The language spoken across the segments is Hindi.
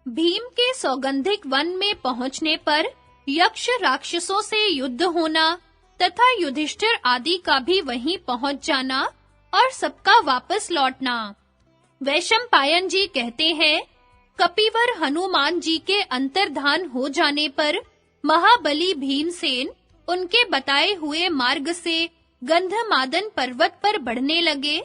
भीम के सौगंधिक वन में पहुंचने पर यक्ष राक्षसों से युद्ध होना तथा युधिष्ठिर आदि का भी वहीं पहुंच जाना और सबका वापस लौटना। वैशंपायन जी कहते हैं, कपिवर हनुमान जी के अंतर्धान हो जाने पर महाबली भीमसेन उनके बताए हुए मार्ग से गंधमादन पर्वत पर बढ़ने लगे।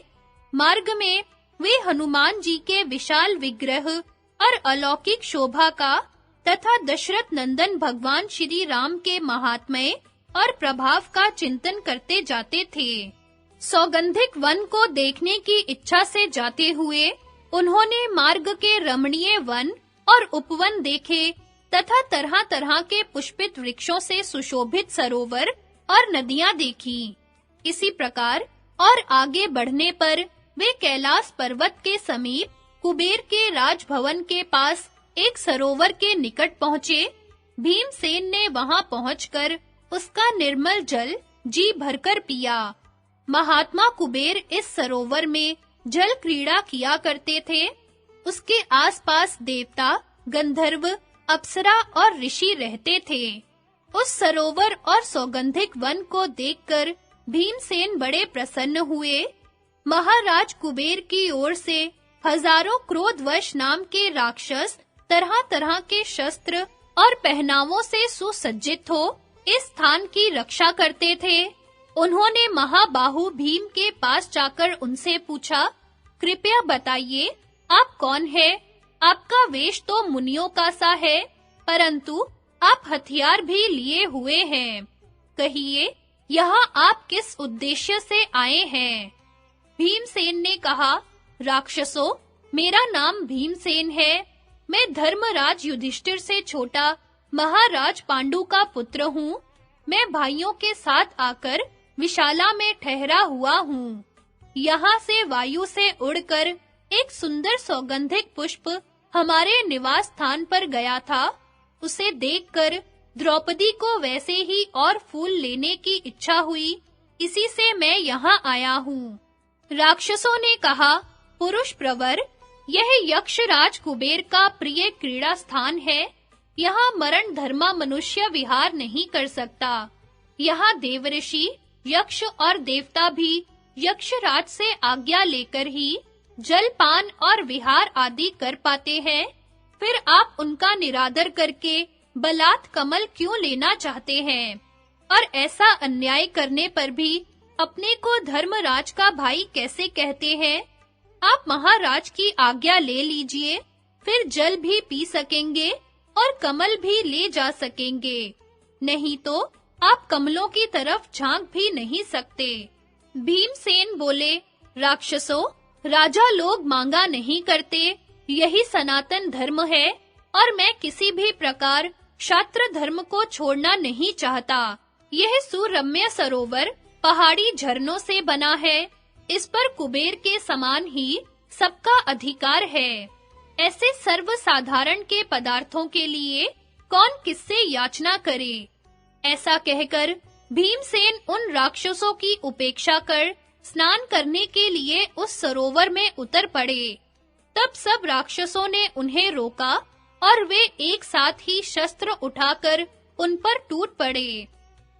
मार्ग में वे हनुमान जी के विशाल विग्रह और अलौकिक शोभा का तथा दशरथ नंदन भगवान श्री राम के महात्म्य और प्रभाव का चिंतन करते जाते थे। सौगंधिक वन को देखने की इच्छा से जाते हुए उन्होंने मार्ग के रमणीय वन और उपवन देखे तथा तरह-तरह के पुष्पित वृक्षों से सुशोभित सरोवर और नदियां देखी। इसी प्रकार और आगे बढ़ने पर वे कैलाश पर्वत के समीप कुबेर के राजभवन के पास एक सरोवर के निकट पहुंचे। भीमसेन ने वहां पहुंचकर उसका निर्मल जल जी भरकर पिया। महात्मा कुबेर इस सरोवर में जल क्रीड़ा किया करते थे। उसके आसपास देवता, गंधर्व, अप्सरा और ऋषि रहते थे। उस सरोवर और सौगंधिक वन को देखकर भीमसेन बड़े प्रसन्न हुए। महाराज कुबेर की ओर से हजारों क्रोधवश नाम के राक्षस तरह-तरह के शस्त्र और पहनावों से सुसज्जित हो इस स्थान की रक्षा करते थे। उन्होंने महाबाहु भीम के पास जाकर उनसे पूछा, कृपया बताइए, आप कौन है? आपका वेश तो मुनियों का सा है, परंतु आप हथियार भी लिए हुए हैं। कहिए, यहाँ आप किस उद्देश्य से आए हैं? भीमसेन ने कहा, राक्षसों, मेरा नाम भीमसेन है। मैं धर्मराज युधिष्ठिर से छोटा महाराज पांडु का पुत्र हूँ। मैं भाइयों के साथ आकर विशाला में ठहरा हुआ हूँ। यहाँ से वायु से उड़कर एक सुंदर सौगंधिक पुष्प हमारे निवास स्थान पर गया था। उसे देखकर द्रौपदी को वैसे ही और फूल लेने की इच्छा हुई। इसी से मैं यहाँ आया हूँ। राक्षसों ने कहा, पुरुष प्रवर, यह यक्षराज कुबेर का प्रिय क्रीड़ा स्थान है। यहाँ मरण धर्मा मनुष्य विहार नहीं कर सकता। यहाँ देवऋषि, यक्ष और देवता भी यक्षराज से आज्ञा लेकर ही जलपान और विहार आदि कर पाते हैं। फिर आप उनका निरादर करके बलात् कमल क्यों लेना चाहते हैं? और ऐसा अन्याय करने पर भी अपने को धर्मराज का भाई कैसे कहते हैं? आप महाराज की आज्ञा ले लीजिए, फिर जल भी पी सकेंगे और कमल भी ले जा सकेंगे। नहीं तो आप कमलों की तरफ झांक भी नहीं सकते। भीमसेन बोले, राक्षसों, राजा लोग मांगा नहीं करते, यही सनातन धर्म है और मैं किसी भी प्रकार क्षात्र धर्म को छोड़ना नहीं चाहता। यह सुरम्य सरोवर पहाड़ी झरनों से बना है। इस पर कुबेर के समान ही सबका अधिकार है। ऐसे सर्वसाधारण के पदार्थों के लिए कौन किससे याचना करे? ऐसा कहकर भीमसेन उन राक्षसों की उपेक्षा कर स्नान करने के लिए उस सरोवर में उतर पड़े। तब सब राक्षसों ने उन्हें रोका और वे एक साथ ही शस्त्र उठाकर उन पर टूट पड़े।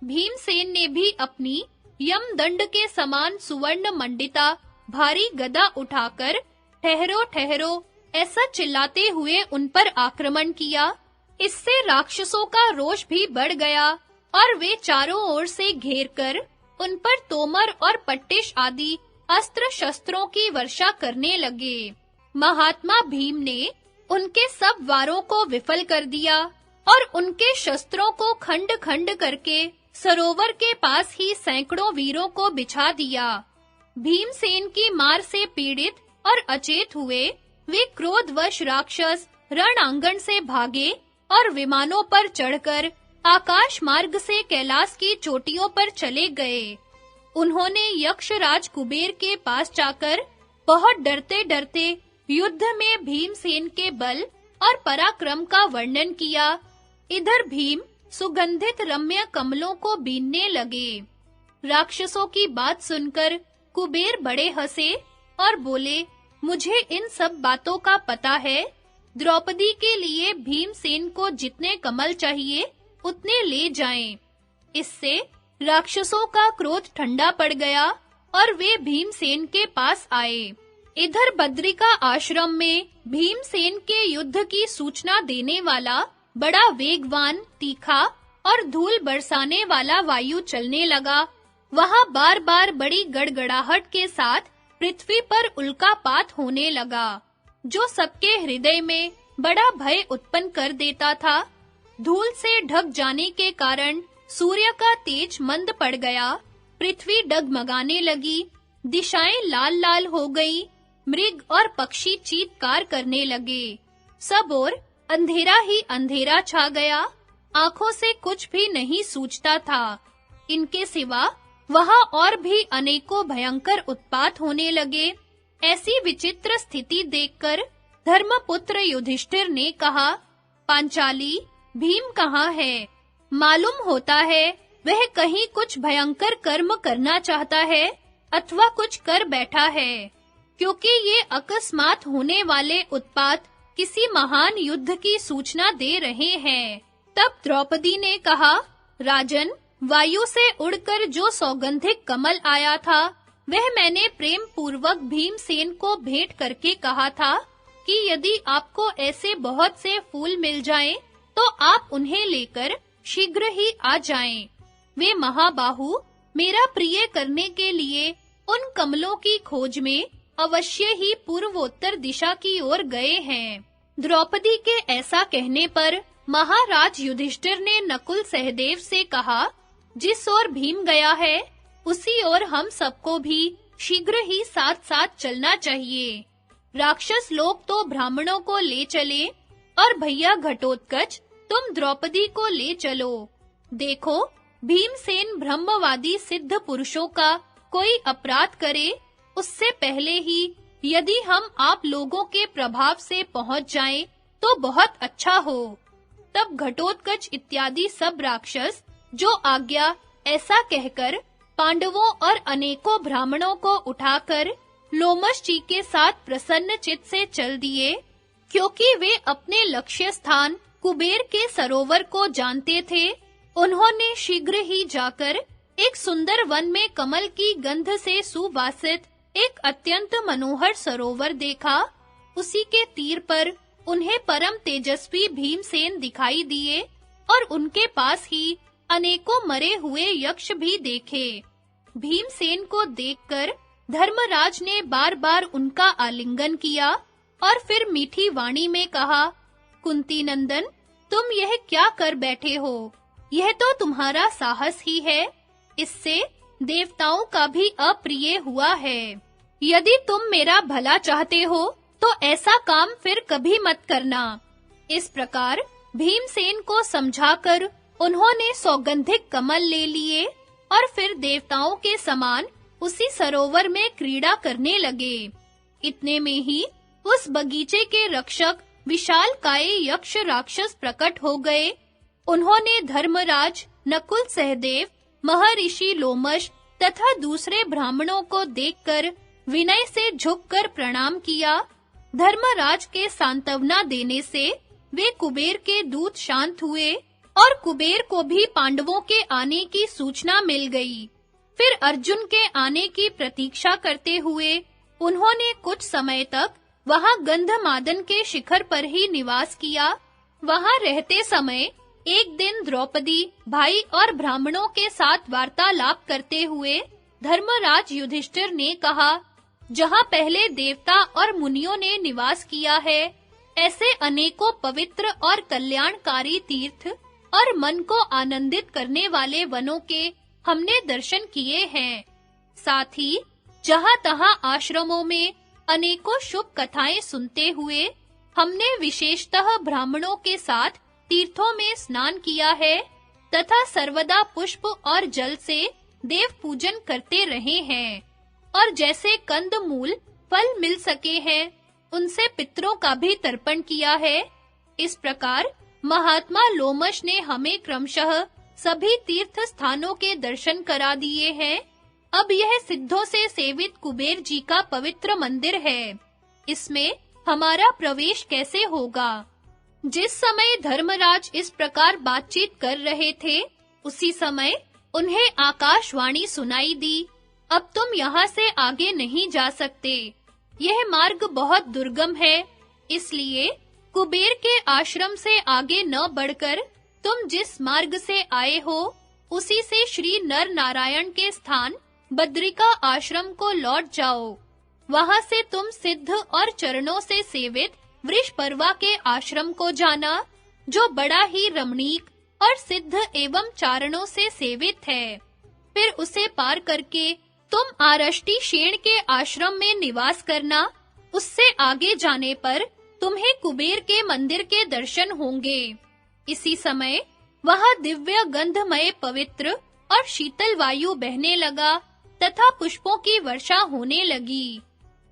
भीमसेन ने भी अपनी यमदंड के समान सुवर्ण मंडिता भारी गदा उठाकर ठहरो ठहरो ऐसा चिल्लाते हुए उन पर आक्रमण किया। इससे राक्षसों का रोष भी बढ़ गया और वे चारों ओर से घेरकर उन पर तोमर और पट्टिश आदि अस्त्र शस्त्रों की वर्षा करने लगे। महात्मा भीम ने उनके सब वारों को विफल कर दिया और उनके शस्त्रों को खंड-खंड करके सरोवर के पास ही सैकड़ों वीरों को बिछा दिया। भीमसेन की मार से पीड़ित और अचेत हुए वे क्रोधवश राक्षस रण आंगन से भागे और विमानों पर चढ़कर आकाश मार्ग से कैलाश की चोटियों पर चले गए। उन्होंने यक्षराज कुबेर के पास जाकर बहुत डरते-डरते युद्ध में भीमसेन के बल और पराक्रम का वर्णन किया। इधर भीम सुगंधित रम्य कमलों को बीनने लगे। राक्षसों की बात सुनकर कुबेर बड़े हंसे और बोले, मुझे इन सब बातों का पता है। द्रौपदी के लिए भीमसेन को जितने कमल चाहिए उतने ले जाएं। इससे राक्षसों का क्रोध ठंडा पड़ गया और वे भीमसेन के पास आए। इधर बद्रिका आश्रम में भीमसेन के युद्ध की सूचना देने वाला बड़ा वेगवान, तीखा और धूल बरसाने वाला वायु चलने लगा। वहां बार-बार बड़ी गड़गड़ाहट के साथ पृथ्वी पर उल्कापात होने लगा, जो सबके हृदय में बड़ा भय उत्पन्न कर देता था। धूल से ढक जाने के कारण सूर्य का तेज मंद पड़ गया, पृथ्वी डगमगाने लगी, दिशाएं लाल-लाल हो गई, मृग और पक्षी चीत्कार करने लगे। सब ओर अंधेरा ही अंधेरा छा गया, आंखों से कुछ भी नहीं सूझता था। इनके सिवा वहां और भी अनेकों भयंकर उत्पात होने लगे। ऐसी विचित्र स्थिति देखकर धर्मपुत्र युधिष्ठिर ने कहा, पांचाली, भीम कहाँ है? मालूम होता है वह कहीं कुछ भयंकर कर्म करना चाहता है अथवा कुछ कर बैठा है, क्योंकि ये अकस्मात होने वाले उत्पात किसी महान युद्ध की सूचना दे रहे हैं। तब द्रौपदी ने कहा, राजन, वायु से उड़कर जो सौगंधिक कमल आया था, वह मैंने प्रेम पूर्वक भीमसेन को भेंट करके कहा था कि यदि आपको ऐसे बहुत से फूल मिल जाएं, तो आप उन्हें लेकर शीघ्र ही आ जाएं। वे महाबाहु मेरा प्रिय करने के लिए उन कमलों की खोज में अवश्य ही पूर्वोत्तर दिशा की ओर गए हैं। द्रौपदी के ऐसा कहने पर महाराज युधिष्ठिर ने नकुल सहदेव से कहा, जिस ओर भीम गया है उसी ओर हम सबको भी शीघ्र ही साथ-साथ चलना चाहिए। राक्षस लोग तो ब्राह्मणों को ले चले और भैया घटोत्कच तुम द्रौपदी को ले चलो। देखो, भीमसेन ब्रह्मवादी सिद्ध पुरुषों का कोई अपराध करे उससे पहले ही यदि हम आप लोगों के प्रभाव से पहुंच जाएं तो बहुत अच्छा हो। तब घटोत्कच इत्यादि सब राक्षस जो आज्ञा ऐसा कहकर पांडवों और अनेकों ब्राह्मणों को उठाकर लोमश जी के साथ प्रसन्न चित्त से चल दिए, क्योंकि वे अपने लक्ष्य स्थान कुबेर के सरोवर को जानते थे। उन्होंने शीघ्र ही जाकर एक सुंदर वन में कमल की गंध से सुवासित एक अत्यंत मनोहर सरोवर देखा। उसी के तीर पर उन्हें परम तेजस्वी भीमसेन दिखाई दिए और उनके पास ही अनेकों मरे हुए यक्ष भी देखे। भीमसेन को देखकर धर्मराज ने बार-बार उनका आलिंगन किया और फिर मीठी वाणी में कहा, कुंती नंदन, तुम यह क्या कर बैठे हो? यह तो तुम्हारा साहस ही है। इससे देवताओं का भी अप्रिय हुआ है। यदि तुम मेरा भला चाहते हो तो ऐसा काम फिर कभी मत करना। इस प्रकार भीमसेन को समझाकर उन्होंने सौगंधिक कमल ले लिए और फिर देवताओं के समान उसी सरोवर में क्रीड़ा करने लगे। इतने में ही उस बगीचे के रक्षक विशालकाय यक्ष राक्षस प्रकट हो गए। उन्होंने धर्मराज, नकुल सहदेव, महर्षि लोमश तथा दूसरे ब्राह्मणों को देखकर विनय से झुककर प्रणाम किया। धर्मराज के सांत्वना देने से वे कुबेर के दूत शांत हुए और कुबेर को भी पांडवों के आने की सूचना मिल गई। फिर अर्जुन के आने की प्रतीक्षा करते हुए उन्होंने कुछ समय तक वहां गंधमादन के शिखर पर ही निवास किया। वहां रहते समय एक दिन द्रौपदी भाई और ब्राह्मणों के साथ वार्तालाप करते हुए धर्मराज युधिष्ठिर ने कहा, जहां पहले देवता और मुनियों ने निवास किया है, ऐसे अनेकों पवित्र और कल्याणकारी तीर्थ और मन को आनंदित करने वाले वनों के हमने दर्शन किए हैं। साथ ही जहां-तहां आश्रमों में अनेकों शुभ कथाएं सुनते हुए हमने विशेषतः ब्राह्मणों के साथ तीर्थों में स्नान किया है तथा सर्वदा पुष्प और जल से देव पूजन करते रहे हैं। और जैसे कंदमूल फल मिल सके हैं, उनसे पितरों का भी तर्पण किया है। इस प्रकार महात्मा लोमश ने हमें क्रमशः सभी तीर्थ स्थानों के दर्शन करा दिए हैं। अब यह सिद्धों से सेवित कुबेर जी का पवित्र मंदिर है। इसमें हमारा प्रवेश कैसे होगा? जिस समय धर्मराज इस प्रकार बातचीत कर रहे थे, उसी समय उन्हें आकाशवाणी सुनाई दी, अब तुम यहाँ से आगे नहीं जा सकते। यह मार्ग बहुत दुर्गम है, इसलिए कुबेर के आश्रम से आगे न बढ़कर तुम जिस मार्ग से आए हो, उसी से श्री नर नारायण के स्थान बद्रिका आश्रम को लौट जाओ। वहां से तुम सिद्ध और चरणों से सेवित वृषपर्वा के आश्रम को जाना, जो बड़ा ही रमणीक और सिद्ध एवं चारणों से सेवित है। फिर उसे पार करके तुम आरष्टि शेण के आश्रम में निवास करना। उससे आगे जाने पर तुम्हें कुबेर के मंदिर के दर्शन होंगे। इसी समय वहां दिव्य गंधमय पवित्र और शीतल वायु बहने लगा तथा पुष्पों की वर्षा होने लगी।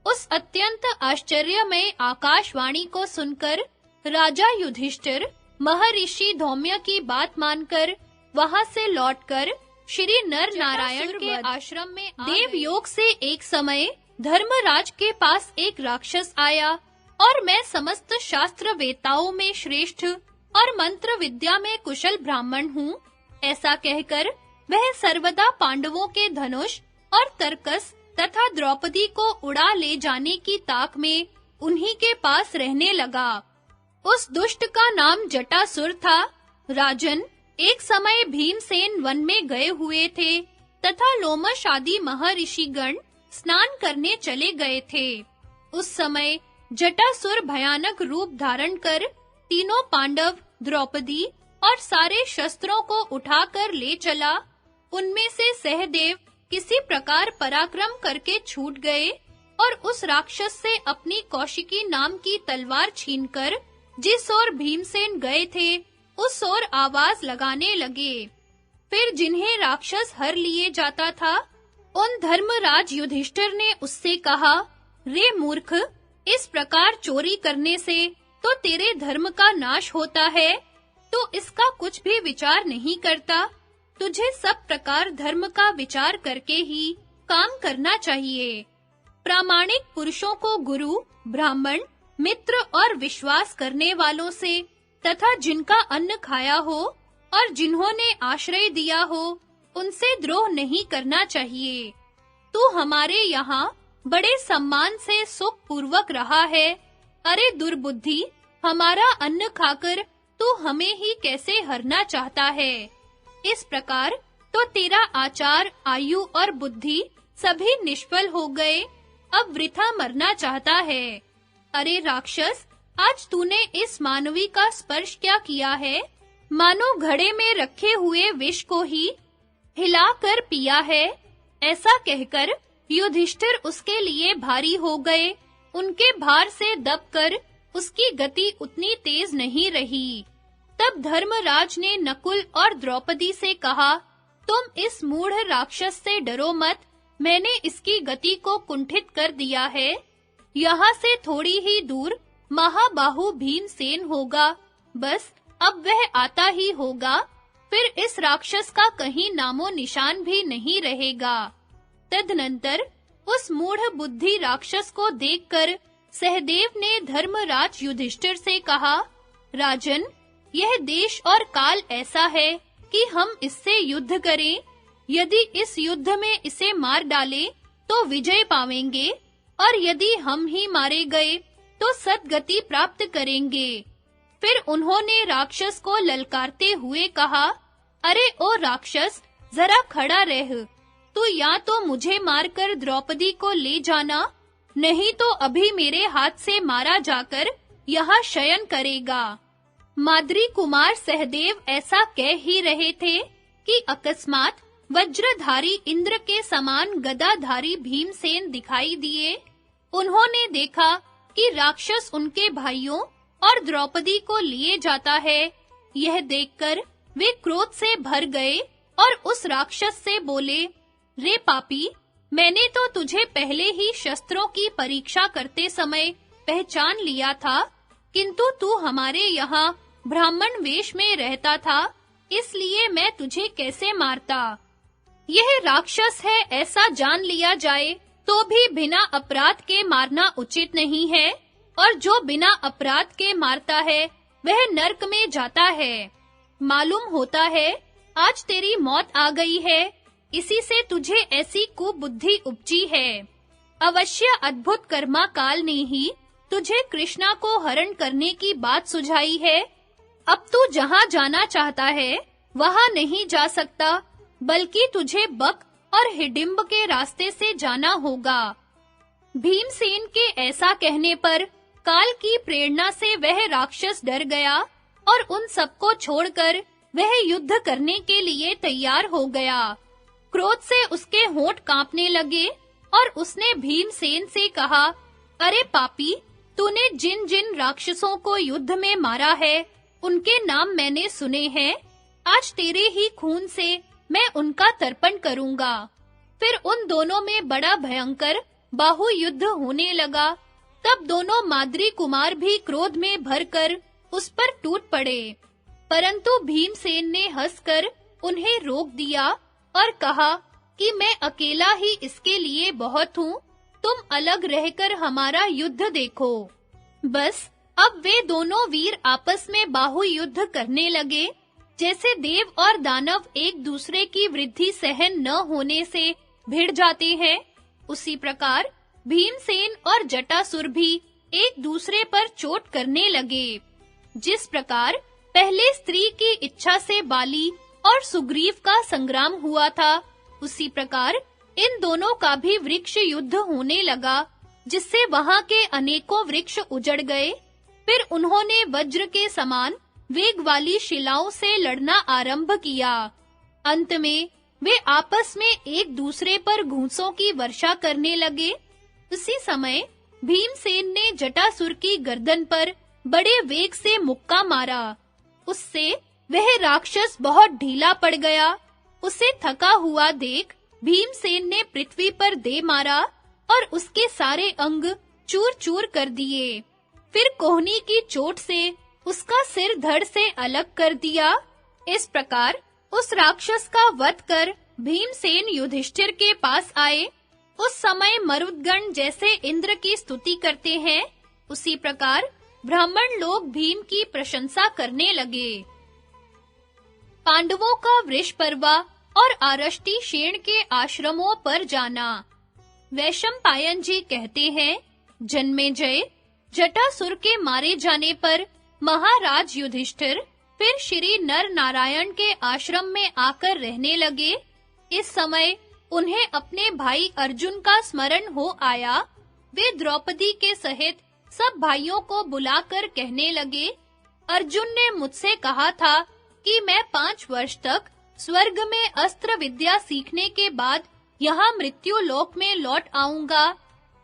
उस अत्यंत आश्चर्यमय आकाशवाणी को सुनकर राजा युधिष्ठिर महर्षि धौम्य की बात मानकर वहां से लौटकर श्री नर नारायण के आश्रम में देवयोग से एक समय धर्मराज के पास एक राक्षस आया और मैं समस्त शास्त्र वेताओं में श्रेष्ठ और मंत्र विद्या में कुशल ब्राह्मण हूँ, ऐसा कहकर वह सर्वदा पांडवों के धनुष और तरकस तथा द्रौपदी को उड़ा ले जाने की ताक में उन्हीं के पास रहने लगा। उस दुष्ट का नाम जटासुर था। राजन, एक समय भीमसेन वन में गए हुए थे तथा लोमश आदि महर्षिगण स्नान करने चले गए थे। उस समय जटासुर भयानक रूप धारण कर तीनों पांडव, द्रौपदी और सारे शस्त्रों को उठाकर ले चला। उनमें से सहदेव किसी प्रकार पराक्रम करके छूट गए और उस राक्षस से अपनी कौशिकी नाम की तलवार छीनकर जिस ओर भीमसेन गए थे, उस ओर आवाज लगाने लगे। फिर जिन्हें राक्षस हर लिए जाता था, उन धर्मराज युधिष्ठिर ने उससे कहा, रे मूर्ख, इस प्रकार चोरी करने से तो तेरे धर्म का नाश होता है, तो इसका कुछ भी विचार नहीं करता। तुझे सब प्रकार धर्म का विचार करके ही काम करना चाहिए। प्रामाणिक पुरुषों को गुरु, ब्राह्मण, मित्र और विश्वास करने वालों से तथा जिनका अन्न खाया हो और जिन्होंने आश्रय दिया हो, उनसे द्रोह नहीं करना चाहिए। तू हमारे यहाँ बड़े सम्मान से सुख पूर्वक रहा है। अरे दुर्बुद्धि, हमारा अन्न खाकर तू हमें ही कैसे हरना चाहता है? इस प्रकार तो तेरा आचार, आयु और बुद्धि सभी निष्फल हो गए। अब वृथा मरना चाहता है। अरे राक्षस, आज तूने इस मानवी का स्पर्श क्या किया है? मानो घड़े में रखे हुए विष को ही हिलाकर पिया है। ऐसा कहकर युधिष्ठिर उसके लिए भारी हो गए। उनके भार से दबकर उसकी गति उतनी तेज नहीं रही। तब धर्मराज ने नकुल और द्रौपदी से कहा, तुम इस मूढ़ राक्षस से डरो मत। मैंने इसकी गति को कुंठित कर दिया है। यहाँ से थोड़ी ही दूर महाबाहु भीमसेन होगा। बस अब वह आता ही होगा। फिर इस राक्षस का कहीं नामो निशान भी नहीं रहेगा। तदनंतर उस मूढ़ बुद्धि राक्षस को देखकर सहदेव ने धर्मराज युधिष्ठिर से कहा, राजन, यह देश और काल ऐसा है कि हम इससे युद्ध करें। यदि इस युद्ध में इसे मार डालें तो विजय पावेंगे, और यदि हम ही मारे गए तो सद्गति प्राप्त करेंगे। फिर उन्होंने राक्षस को ललकारते हुए कहा, अरे ओ राक्षस, जरा खड़ा रह। तू या तो मुझे मारकर द्रौपदी को ले जाना, नहीं तो अभी मेरे हाथ से मारा जाकर यहाँ शयन करेगा। माद्री कुमार सहदेव ऐसा कह ही रहे थे कि अकस्मात वज्रधारी इंद्र के समान गदाधारी भीमसेन दिखाई दिए। उन्होंने देखा कि राक्षस उनके भाइयों और द्रौपदी को लिए जाता है। यह देखकर वे क्रोध से भर गए और उस राक्षस से बोले, रे पापी, मैंने तो तुझे पहले ही शस्त्रों की परीक्षा करते समय पहचान लिया था, किंतु तू हमारे यहाँ ब्राह्मण वेश में रहता था, इसलिए मैं तुझे कैसे मारता? यह राक्षस है ऐसा जान लिया जाए तो भी बिना अपराध के मारना उचित नहीं है। और जो बिना अपराध के मारता है वह नरक में जाता है। मालूम होता है आज तेरी मौत आ गई है, इसी से तुझे ऐसी कुबुद्धि उपजी है। अवश्य अद्भुत कर्मा काल ने ही तुझे कृष्णा को हरण करने की बात सुझाई है। अब तू जहां जाना चाहता है वहां नहीं जा सकता, बल्कि तुझे बक और हिडिंब के रास्ते से जाना होगा। भीमसेन के ऐसा कहने पर काल की प्रेरणा से वह राक्षस डर गया और उन सबको छोड़कर वह युद्ध करने के लिए तैयार हो गया। क्रोध से उसके होंठ कांपने लगे और उसने भीमसेन से कहा, अरे पापी, तूने जिन-जिन राक्षसों को युद्ध में मारा है, उनके नाम मैंने सुने हैं। आज तेरे ही खून से मैं उनका तर्पण करूंगा। फिर उन दोनों में बड़ा भयंकर बाहु युद्ध होने लगा। तब दोनों माद्री कुमार भी क्रोध में भरकर उस पर टूट पड़े, परंतु भीमसेन ने हंसकर उन्हें रोक दिया और कहा कि मैं अकेला ही इसके लिए बहुत हूँ, तुम अलग रहकर हमारा युद्ध देखो। बस अब वे दोनों वीर आपस में बाहु युद्ध करने लगे। जैसे देव और दानव एक दूसरे की वृद्धि सहन न होने से भिड़ जाते हैं, उसी प्रकार भीमसेन और जटासुर भी एक दूसरे पर चोट करने लगे। जिस प्रकार पहले स्त्री की इच्छा से बाली और सुग्रीव का संग्राम हुआ था, उसी प्रकार इन दोनों का भी वृक्ष युद्ध होने लगा, जिससे वहां के अनेकों वृक्ष उजड़ गए। फिर उन्होंने वज्र के समान वेग वाली शिलाओं से लड़ना आरंभ किया। अंत में वे आपस में एक दूसरे पर घूंसों की वर्षा करने लगे। उसी समय भीमसेन ने जटासुर की गर्दन पर बड़े वेग से मुक्का मारा। उससे वह राक्षस बहुत ढीला पड़ गया। उसे थका हुआ देख भीमसेन ने पृथ्वी पर दे मारा और उसके सारे अंग चूर-चूर कर दिए। फिर कोहनी की चोट से उसका सिर धड़ से अलग कर दिया। इस प्रकार उस राक्षस का वध कर भीमसेन युधिष्ठिर के पास आए। उस समय मरुदगण जैसे इंद्र की स्तुति करते हैं, उसी प्रकार ब्राह्मण लोग भीम की प्रशंसा करने लगे। पांडवों का वृषपर्वा और आरष्टि शेण के आश्रमों पर जाना। वैशंपायन जी कहते हैं, जन्मेजय, जटासुर के मारे जाने पर महाराज युधिष्ठिर फिर श्री नर नारायण के आश्रम में आकर रहने लगे। इस समय उन्हें अपने भाई अर्जुन का स्मरण हो आया। वे द्रौपदी के सहित सब भाइयों को बुलाकर कहने लगे, अर्जुन ने मुझसे कहा था कि मैं 5 वर्ष तक स्वर्ग में अस्त्र विद्या सीखने के बाद यहाँ मृत्यु लोक में लौट आऊंगा।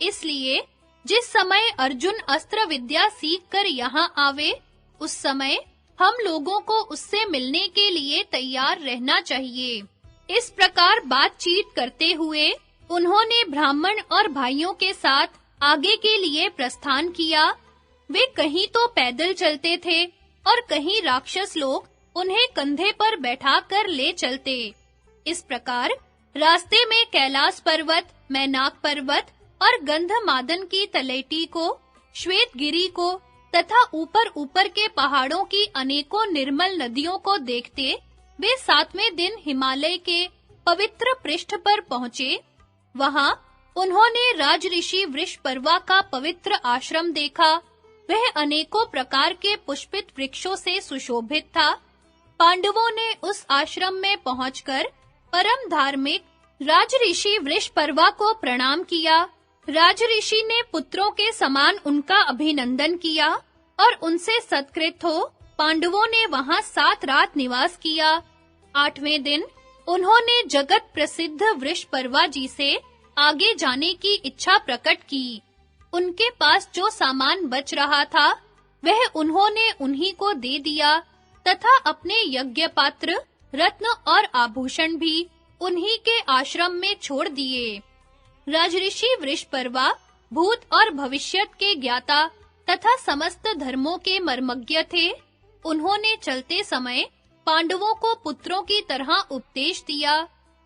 इसलिए जिस समय अर्जुन अस्त्र विद्या सीख कर यहाँ आवे, उस समय हम लोगों को उससे मिलने के लिए तैयार रहना चाहिए। इस प्रकार बातचीत करते हुए उन्होंने ब्राह्मण और भाइयों के साथ आगे के लिए प्रस्थान किया। वे कहीं तो पैदल चलते थे और कहीं राक्षस लोग उन्हें कंधे पर बैठाकर ले चलते। इस प्रकार रास्ते में कैलाश पर्वत, मैनाक पर्वत और गंधमादन की तलैटी को, श्वेतगिरी को तथा ऊपर-ऊपर के पहाड़ों की अनेकों निर्मल नदियों को देखते वे 7वें दिन हिमालय के पवित्र पृष्ठ पर पहुँचे। वहां उन्होंने राजऋषि वृषपर्वा का पवित्र आश्रम देखा। वह अनेकों प्रकार के पुष्पित वृक्षों से सुशोभित था। पांडवों ने उस आश्रम में पहुंचकर परम धार्मिक राजऋषि वृषपर्वा को प्रणाम किया। राजऋषि ने पुत्रों के समान उनका अभिनंदन किया और उनसे सत्कृत हो पांडवों ने वहां 7 रात निवास किया। 8वें दिन उन्होंने जगत प्रसिद्ध वृषपर्वा जी से आगे जाने की इच्छा प्रकट की। उनके पास जो सामान बच रहा था वह उन्होंने उन्हीं को दे दिया तथा अपने यज्ञ पात्र, रत्न और आभूषण भी उन्हीं के आश्रम में छोड़ दिए। राजऋषि वृषपर्वा भूत और भविष्यत के ज्ञाता तथा समस्त धर्मों के मर्मज्ञ थे। उन्होंने चलते समय पांडवों को पुत्रों की तरह उपदेश दिया।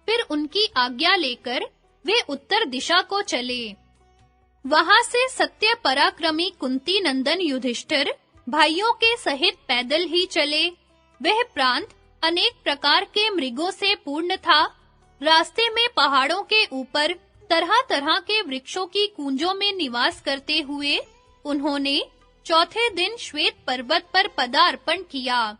फिर उनकी आज्ञा लेकर वे उत्तर दिशा को चले। वहां से सत्य पराक्रमी कुंती नंदन युधिष्ठिर भाइयों के सहित पैदल ही चले। वह प्रांत अनेक प्रकार के मृगों से पूर्ण था। रास्ते में पहाड़ों के ऊपर तरह-तरह के वृक्षों की कूंजों में निवास करते हुए उन्होंने चौथे दिन श्वेत पर्वत पर पदार्पण किया।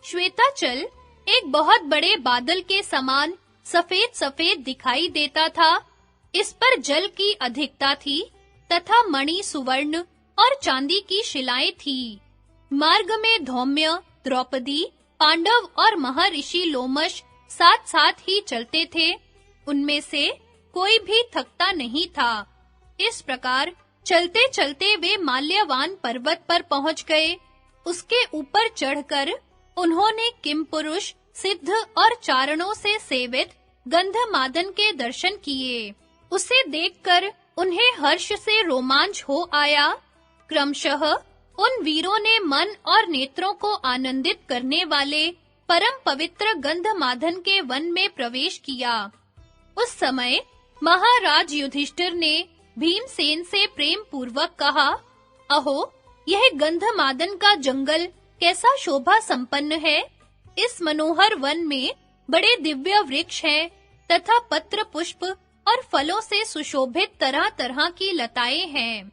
श्वेताचल एक बहुत बड़े बादल के समान सफेद-सफेद दिखाई देता था। इस पर जल की अधिकता थी तथा मणि, सुवर्ण और चांदी की शिलाएं थी। मार्ग में धौम्य, द्रौपदी, पांडव और महर्षि लोमश साथ-साथ ही चलते थे। उनमें से कोई भी थकता नहीं था। इस प्रकार चलते-चलते वे माल्यवान पर्वत पर पहुंच गए। उसके ऊपर चढ़कर उन्होंने किमपुरुष, सिद्ध और चारणों से सेवित गंधमादन के दर्शन किए। उसे देखकर उन्हें हर्ष से रोमांच हो आया। क्रमशः उन वीरों ने मन और नेत्रों को आनंदित करने वाले परम पवित्र गंधमादन के वन में प्रवेश किया। उस समय महाराज युधिष्ठिर ने भीमसेन से प्रेम पूर्वक कहा, अहो, यह गंधमादन का जंगल कैसा शोभा संपन्न है। इस मनोहर वन में बड़े दिव्य वृक्ष हैं तथा पत्र, पुष्प और फलों से सुशोभित तरह-तरह की लताएं हैं।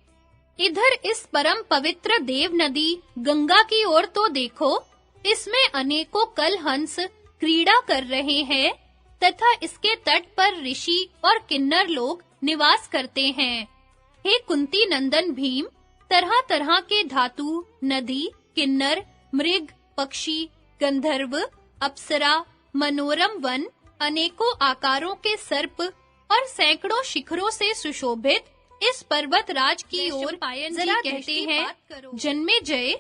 इधर इस परम पवित्र देव नदी गंगा की ओर तो देखो, इसमें अनेकों कलहंस क्रीड़ा कर रहे हैं तथा इसके तट पर ऋषि और किन्नर लोग निवास करते हैं। हे कुंती नंदन भीम, तरह-तरह के धातु, नदी, किन्नर, मृग, पक्षी, गंधर्व, अप्सरा, मनोरम वन, अनेकों आकारों के सर्प और सैकड़ों शिखरों से सुशोभित इस पर्वत राज की ओर जरा कहते हैं, जन्मेजय।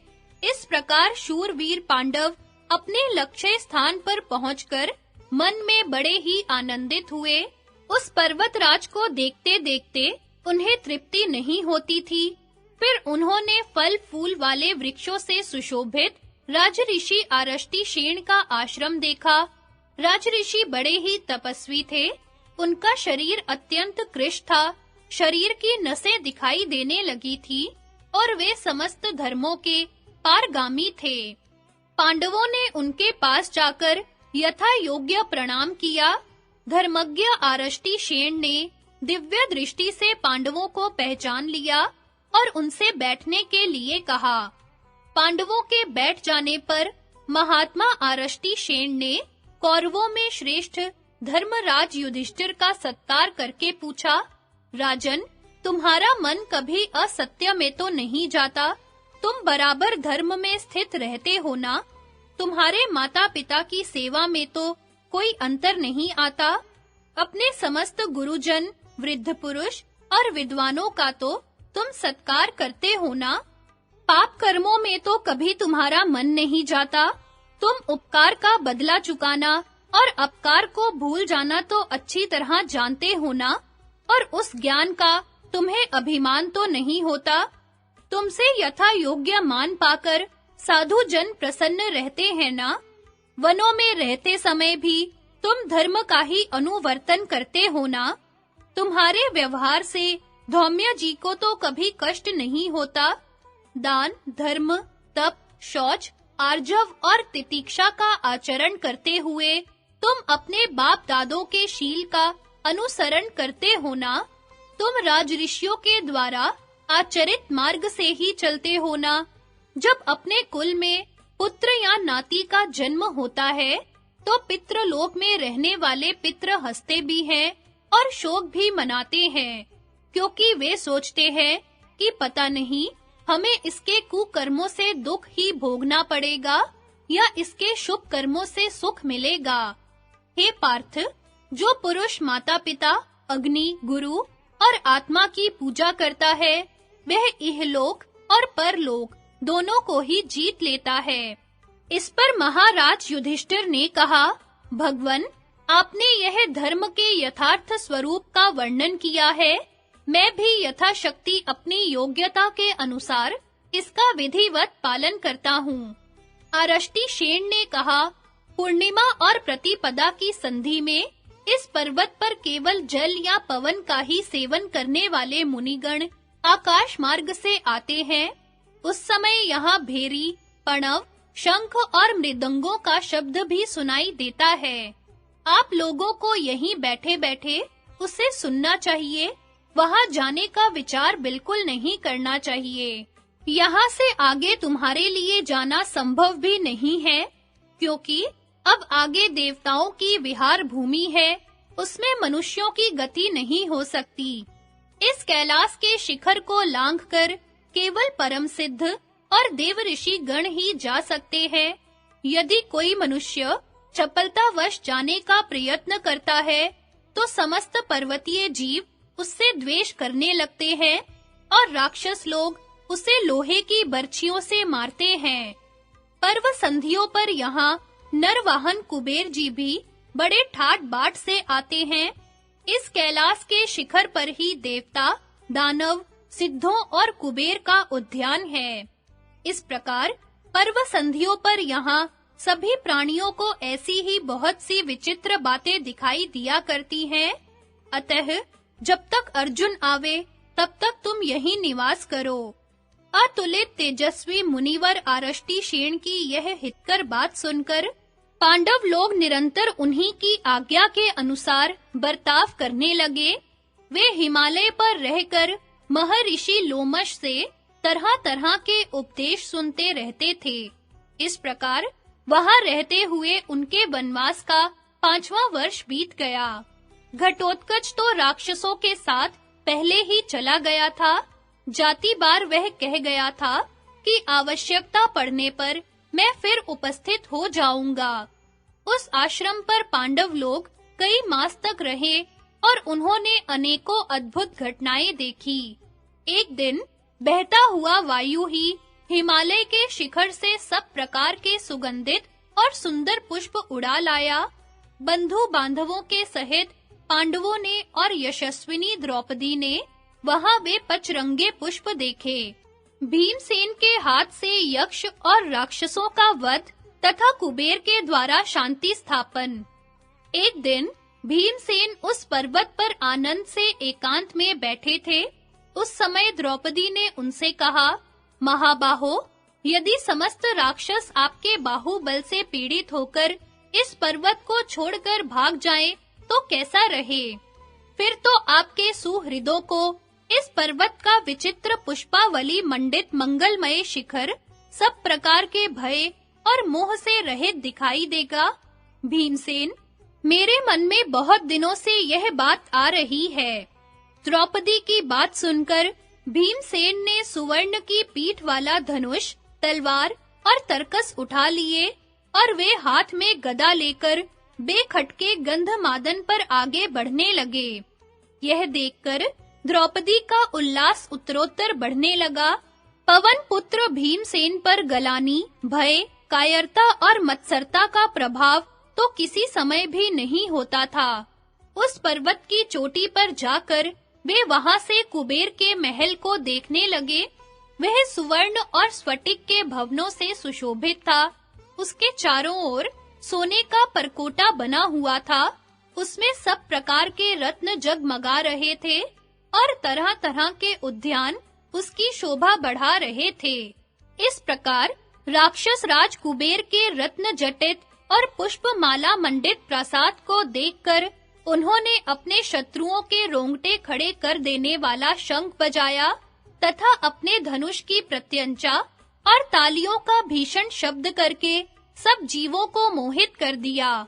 इस प्रकार शूरवीर पांडव अपने लक्ष्य स्थान पर पहुंचकर मन में बड़े ही आनंदित हुए। उस पर्वतराज को देखते-देखते उन्हें तृप्ति नहीं होती थी। फिर उन्होंने फल फूल वाले वृक्षों से सुशोभित राजऋषि आरष्टि शेण का आश्रम देखा। राजऋषि बड़े ही तपस्वी थे। उनका शरीर अत्यंत कृश था। शरीर की नसें दिखाई देने लगी थी और वे समस्त धर्मों के पारगामी थे। पांडवों ने उनके पास जाकर यथा योग्य प्रणाम किया। धर्मज्ञ आरष्टि शेण ने दिव्य दृष्टि से पांडवों को पहचान लिया और उनसे बैठने के लिए कहा। पांडवों के बैठ जाने पर महात्मा आरष्टि शेण ने कौरवों में श्रेष्ठ धर्मराज युधिष्ठिर का सत्कार करके पूछा, राजन, तुम्हारा मन कभी असत्य में तो नहीं जाता? तुम बराबर धर्म में स्थित रहते हो ना? तुम्हारे माता-पिता की सेवा में तो कोई अंतर नहीं आता? अपने समस्त गुरुजन, वृद्ध पुरुष और विद्वानों का तो तुम सत्कार करते हो ना? पाप कर्मों में तो कभी तुम्हारा मन नहीं जाता। तुम उपकार का बदला चुकाना और अपकार को भूल जाना तो अच्छी तरह जानते हो ना? और उस ज्ञान का तुम्हें अभिमान तो नहीं होता। तुमसे यथा योग्य मान पाकर साधु जन प्रसन्न रहते हैं ना? वनों में रहते समय भी तुम धर्म का ही अनुवर्तन करते हो ना? तुम्हारे व्यवहार से धौम्य जी को तो कभी कष्ट नहीं होता। दान, धर्म, तप, शौच, आर्जव और तितिक्षा का आचरण करते हुए तुम अपने बाप दादों के शील का अनुसरण करते हो ना? तुम राजऋषियों के द्वारा आचरित मार्ग से ही चलते हो ना? जब अपने कुल में पुत्र या नाती का जन्म होता है तो पितृलोक में रहने वाले पितृ हंसते भी हैं और शोक भी मनाते हैं, क्योंकि वे सोचते हैं कि पता नहीं हमें इसके कुकर्मों से दुख ही भोगना पड़ेगा या इसके शुभ कर्मों से सुख मिलेगा। हे पार्थ, जो पुरुष माता-पिता, अग्नि, गुरु और आत्मा की पूजा करता है, वह इहलोक और परलोक दोनों को ही जीत लेता है। इस पर महाराज युधिष्ठिर ने कहा, भगवन, आपने यह धर्म के यथार्थ स्वरूप का वर्णन किया है। मैं भी यथाशक्ति अपनी योग्यता के अनुसार इसका विधिवत पालन करता हूँ। आरष्टि शेण ने कहा, पूर्णिमा और प्रतिपदा की संधि में इस पर्वत पर केवल जल या पवन का ही सेवन करने वाले मुनिगण आकाश मार्ग से आते हैं, उस समय यहाँ भेरी, पणव, शंख और मृदंगों का शब्द भी सुनाई देता है। आप लोगों को यहीं बैठे-बैठे उसे सुनना चाहिए, वहां जाने का विचार बिल्कुल नहीं करना चाहिए। यहाँ से आगे तुम्हारे लिए जाना संभव भी नहीं है, क्योंकि अब आगे देवताओं की विहार भूमि है, उसमें मनुष्यों की गति नहीं हो सकती। इस कैलाश के शिखर को लांघकर केवल परम सिद्ध और देव ऋषि गण ही जा सकते हैं। यदि कोई मनुष्य चपलतावश जाने का प्रयत्न करता है, तो समस्त पर्वतीय जीव उससे द्वेष करने लगते हैं और राक्षस लोग उसे लोहे की बर्छियों से मारते हैं। पर्व संधियों पर यहाँ नरवाहन कुबेर जी भी बड़े ठाट बाट से आते हैं। इस कैलाश के शिखर पर ही देवता, दानव, सिद्धों और कुबेर का उद्यान है। इस प्रकार पर्व संधियों पर यहाँ सभी प्राणियों को ऐसी ही बहुत सी विचित्र बातें दिखाई दिया करती हैं। अतः जब तक अर्जुन आवे, तब तक तुम यहीं निवास करो। अतुलित तेजस्वी मुनिवर आरष्टि शेण की यह हितकर बात सुनकर पांडव लोग निरंतर उन्हीं की आज्ञा के अनुसार बर्ताव करने लगे। वे हिमालय पर रहकर महर्षि लोमश से तरह-तरह के उपदेश सुनते रहते थे। इस प्रकार वहां रहते हुए उनके वनवास का 5वां वर्ष बीत गया। घटोत्कच तो राक्षसों के साथ पहले ही चला गया था। जाति बार वह कह गया था कि आवश्यकता पड़ने पर मैं फिर उपस्थित हो जाऊंगा। उस आश्रम पर पांडव लोग कई मास तक रहे और उन्होंने अनेकों अद्भुत घटनाएं देखी। एक दिन बहता हुआ वायु ही हिमालय के शिखर से सब प्रकार के सुगंधित और सुंदर पुष्प उड़ा लाया। बंधु बांधवों के सहित पांडवों ने और यशस्विनी द्रौपदी ने वहां वे पचरंगे पुष्प देखे। भीमसेन के हाथ से यक्ष और राक्षसों का वध तथा कुबेर के द्वारा शांति स्थापन। एक दिन भीमसेन उस पर्वत पर आनंद से एकांत में बैठे थे। उस समय द्रौपदी ने उनसे कहा, महाबाहो, यदि समस्त राक्षस आपके बाहुबल से पीड़ित होकर इस पर्वत को छोड़कर भाग जाएं, तो कैसा रहे? फिर तो आपके सुहृदों को इस पर्वत का विचित्र पुष्पावली मंडित मंगलमय शिखर सब प्रकार के भय और मोह से रहित दिखाई देगा। भीमसेन, मेरे मन में बहुत दिनों से यह बात आ रही है। द्रौपदी की बात सुनकर भीमसेन ने सुवर्ण की पीठ वाला धनुष, तलवार और तरकस उठा लिए और वे हाथ में गदा लेकर बेखटके गंधमादन पर आगे बढ़ने लगे। यह देखकर द्रौपदी का उल्लास उत्तरोत्तर बढ़ने लगा। पवन पुत्र भीमसेन पर गलानी, भय, कायरता और मत्सरता का प्रभाव तो किसी समय भी नहीं होता था। उस पर्वत की चोटी पर जाकर वे वहां से कुबेर के महल को देखने लगे। वह सुवर्ण और स्फटिक के भवनों से सुशोभित था। उसके चारों ओर सोने का परकोटा बना हुआ था। उसमें सब प्रकार के रत्न जगमगा रहे थे और तरह-तरह के उद्यान उसकी शोभा बढ़ा रहे थे। इस प्रकार राक्षस राज कुबेर के रत्न जटित और पुष्पमाला मंडित प्रासाद को देखकर उन्होंने अपने शत्रुओं के रोंगटे खड़े कर देने वाला शंख बजाया तथा अपने धनुष की प्रत्यंचा और तालियों का भीषण शब्द करके सब जीवों को मोहित कर दिया।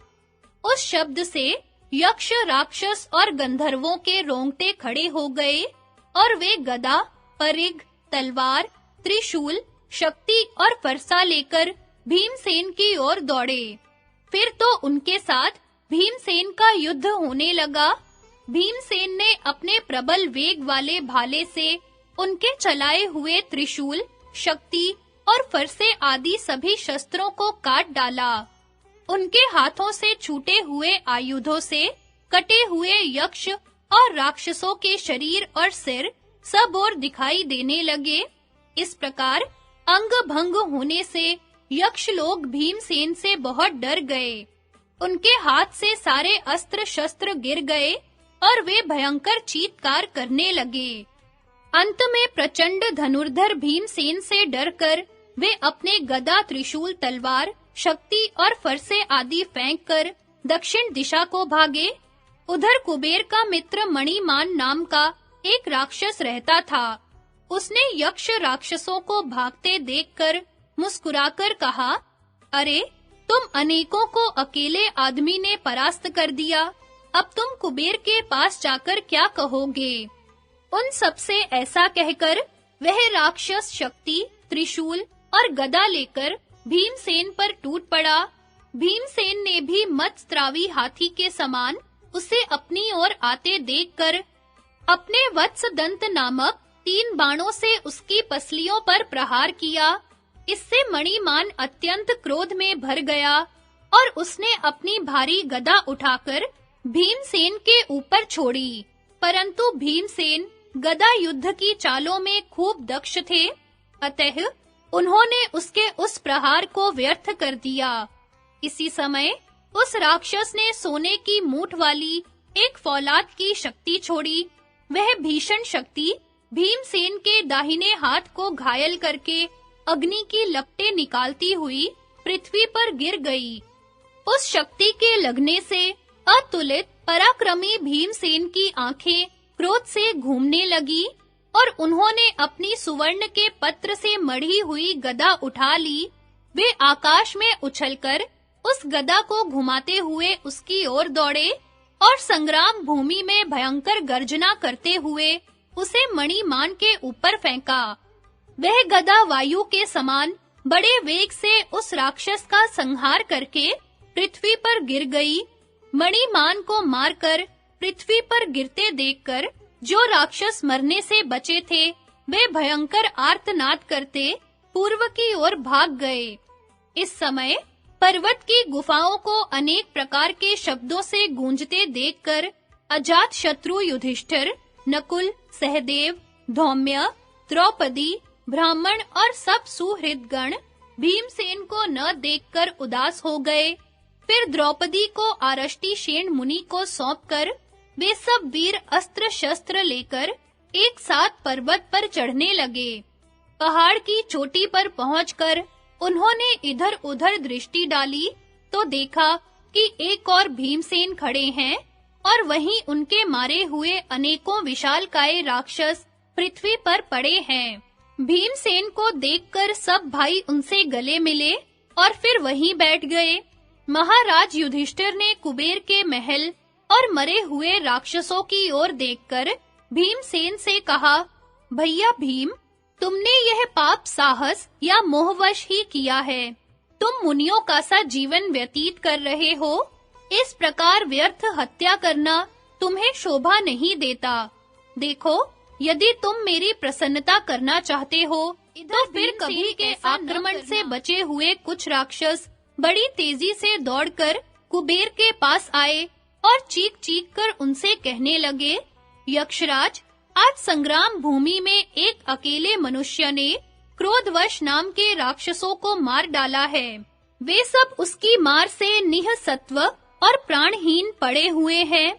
उस शब्द से यक्ष, राक्षस और गंधर्वों के रोंगटे खड़े हो गए और वे गदा, परिघ, तलवार, त्रिशूल, शक्ति और फरसा लेकर भीमसेन की ओर दौड़े। फिर तो उनके साथ भीमसेन का युद्ध होने लगा। भीमसेन ने अपने प्रबल वेग वाले भाले से उनके चलाए हुए त्रिशूल, शक्ति और फरसे आदि सभी शस्त्रों को काट डाला। उनके हाथों से छूटे हुए आयुधों से कटे हुए यक्ष और राक्षसों के शरीर और सिर सब ओर दिखाई देने लगे। इस प्रकार अंग भंग होने से यक्ष लोग भीमसेन से बहुत डर गए। उनके हाथ से सारे अस्त्र शस्त्र गिर गए और वे भयंकर चीत्कार करने लगे। अंत में प्रचंड धनुर्धर भीमसेन से डरकर वे अपने गदा, त्रिशूल, तलवार, शक्ति और फरसे आदि फेंककर दक्षिण दिशा को भागे। उधर कुबेर का मित्र मणिमान नाम का एक राक्षस रहता था। उसने यक्ष राक्षसों को भागते देखकर मुस्कुराकर कहा, अरे, तुम अनेकों को अकेले आदमी ने परास्त कर दिया। अब तुम कुबेर के पास जाकर क्या कहोगे? उन सब से ऐसा कहकर वह राक्षस शक्ति, त्रिशूल और गदा लेकर भीमसेन पर टूट पड़ा। भीमसेन ने भी मत्स्रावी हाथी के समान उसे अपनी ओर आते देखकर अपने वत्स दंत नामक 3 बाणों से उसकी पसलियों पर प्रहार किया। इससे मणिमान अत्यंत क्रोध में भर गया और उसने अपनी भारी गदा उठाकर भीमसेन के ऊपर छोड़ी। परंतु भीमसेन गदा युद्ध की चालों में खूब दक्ष थे, अतः उन्होंने उसके उस प्रहार को व्यर्थ कर दिया। इसी समय उस राक्षस ने सोने की मूठ वाली एक फौलाद की शक्ति छोड़ी। वह भीषण शक्ति भीमसेन के दाहिने हाथ को घायल करके अग्नि की लपटें निकालती हुई पृथ्वी पर गिर गई। उस शक्ति के लगने से अतुलित पराक्रमी भीमसेन की आंखें क्रोध से घूमने लगी और उन्होंने अपनी सुवर्ण के पत्र से मढ़ी हुई गदा उठा ली। वे आकाश में उछलकर उस गदा को घुमाते हुए उसकी ओर दौड़े और संग्राम भूमि में भयंकर गर्जना करते हुए उसे मणिमान के ऊपर फेंका। वह गदा वायु के समान बड़े वेग से उस राक्षस का संहार करके पृथ्वी पर गिर गई। मणिमान को मारकर पृथ्वी पर गिरते देखकर जो राक्षस मरने से बचे थे, वे भयंकर आर्तनाद करते पूर्व की ओर भाग गए। इस समय पर्वत की गुफाओं को अनेक प्रकार के शब्दों से गूंजते देखकर अजात शत्रु युधिष्ठिर, नकुल, सहदेव, धौम्य, द्रौपदी, ब्राह्मण और सब सुहृदगण भीमसेन को न देखकर उदास हो गए। फिर द्रौपदी को आरष्टि शेन मुनि को सौंपकर वे सब वीर अस्त्र शस्त्र लेकर एक साथ पर्वत पर चढ़ने लगे। पहाड़ की चोटी पर पहुंचकर उन्होंने इधर-उधर दृष्टि डाली तो देखा कि एक और भीमसेन खड़े हैं और वहीं उनके मारे हुए अनेकों विशालकाय राक्षस पृथ्वी पर पड़े हैं। भीमसेन को देखकर सब भाई उनसे गले मिले और फिर वहीं बैठ गए। महाराज युधिष्ठिर ने कुबेर के महल और मरे हुए राक्षसों की ओर देखकर भीमसेन से कहा, भैया भीम, तुमने यह पाप साहस या मोहवश ही किया है। तुम मुनियों का सा जीवन व्यतीत कर रहे हो। इस प्रकार व्यर्थ हत्या करना तुम्हें शोभा नहीं देता। देखो, यदि तुम मेरी प्रसन्नता करना चाहते हो, तो फिर कभी के आक्रमण से बचे हुए कुछ राक्षस बड़ी तेजी से दौड़कर कुबेर के पास आए और चीख-चीख कर उनसे कहने लगे, यक्षराज, आज संग्राम भूमि में एक अकेले मनुष्य ने क्रोधवश नाम के राक्षसों को मार डाला है। वे सब उसकी मार से निःसत्व और प्राणहीन पड़े हुए हैं।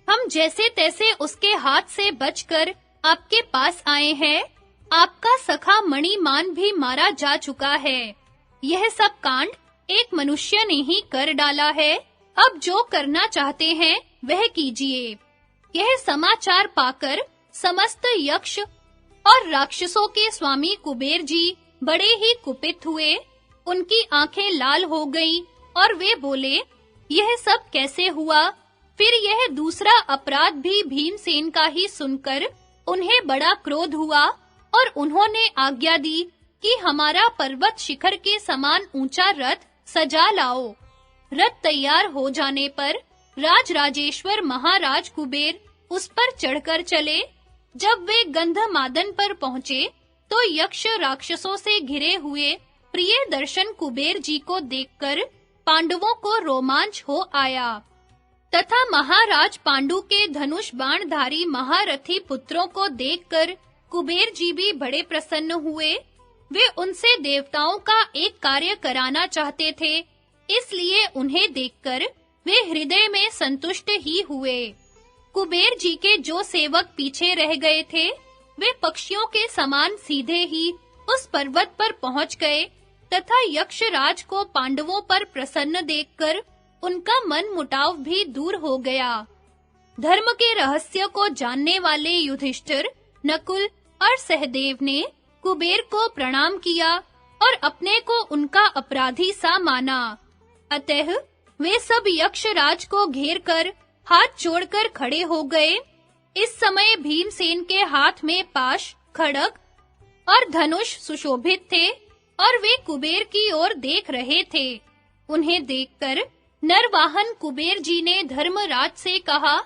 हम जैसे तैसे उसके हाथ से बचकर आपके पास आए हैं। आपका सखा मणिमान भी मारा जा चुका है। यह सब कांड एक मनुष्य ने ही कर डाला है। अब जो करना चाहते हैं वह कीजिए। यह समाचार पाकर समस्त यक्ष और राक्षसों के स्वामी कुबेर जी बड़े ही कुपित हुए। उनकी आंखें लाल हो गईं और वे बोले, यह सब कैसे हुआ? फिर यह दूसरा अपराध भी भीमसेन का ही सुनकर उन्हें बड़ा क्रोध हुआ और उन्होंने आज्ञा दी कि हमारा पर्वत शिखर के समान ऊंचा रथ सजा लाओ। रथ तैयार हो जाने पर राजराजेश्वर महाराज कुबेर उस पर चढ़कर चले। जब वे गंधमादन पर पहुंचे तो यक्ष राक्षसों से घिरे हुए प्रिय दर्शन कुबेर जी को देखकर पांडवों को रोमांच हो आया तथा महाराज पांडु के धनुष बाणधारी महारथी पुत्रों को देखकर कुबेर जी भी बड़े प्रसन्न हुए। वे उनसे देवताओं का एक कार्य कराना चाहते थे, इसलिए उन्हें देखकर वे हृदय में संतुष्ट ही हुए। कुबेर जी के जो सेवक पीछे रह गए थे, वे पक्षियों के समान सीधे ही उस पर्वत पर पहुंच गए तथा यक्षराज को पांडवों पर प्रसन्न देखकर उनका मन मुटाव भी दूर हो गया। धर्म के रहस्य को जानने वाले युधिष्ठिर, नकुल और सहदेव ने कुबेर को प्रणाम किया और अपने को उनका अपराधी सा माना। अतः वे सब यक्षराज को घेर कर हाथ जोड़कर खड़े हो गए। इस समय भीमसेन के हाथ में पाश, खड्ग और धनुष सुशोभित थे और वे कुबेर की ओर देख रहे थे। उन्हें देखकर नरवाहन कुबेर जी ने धर्मराज से कहा,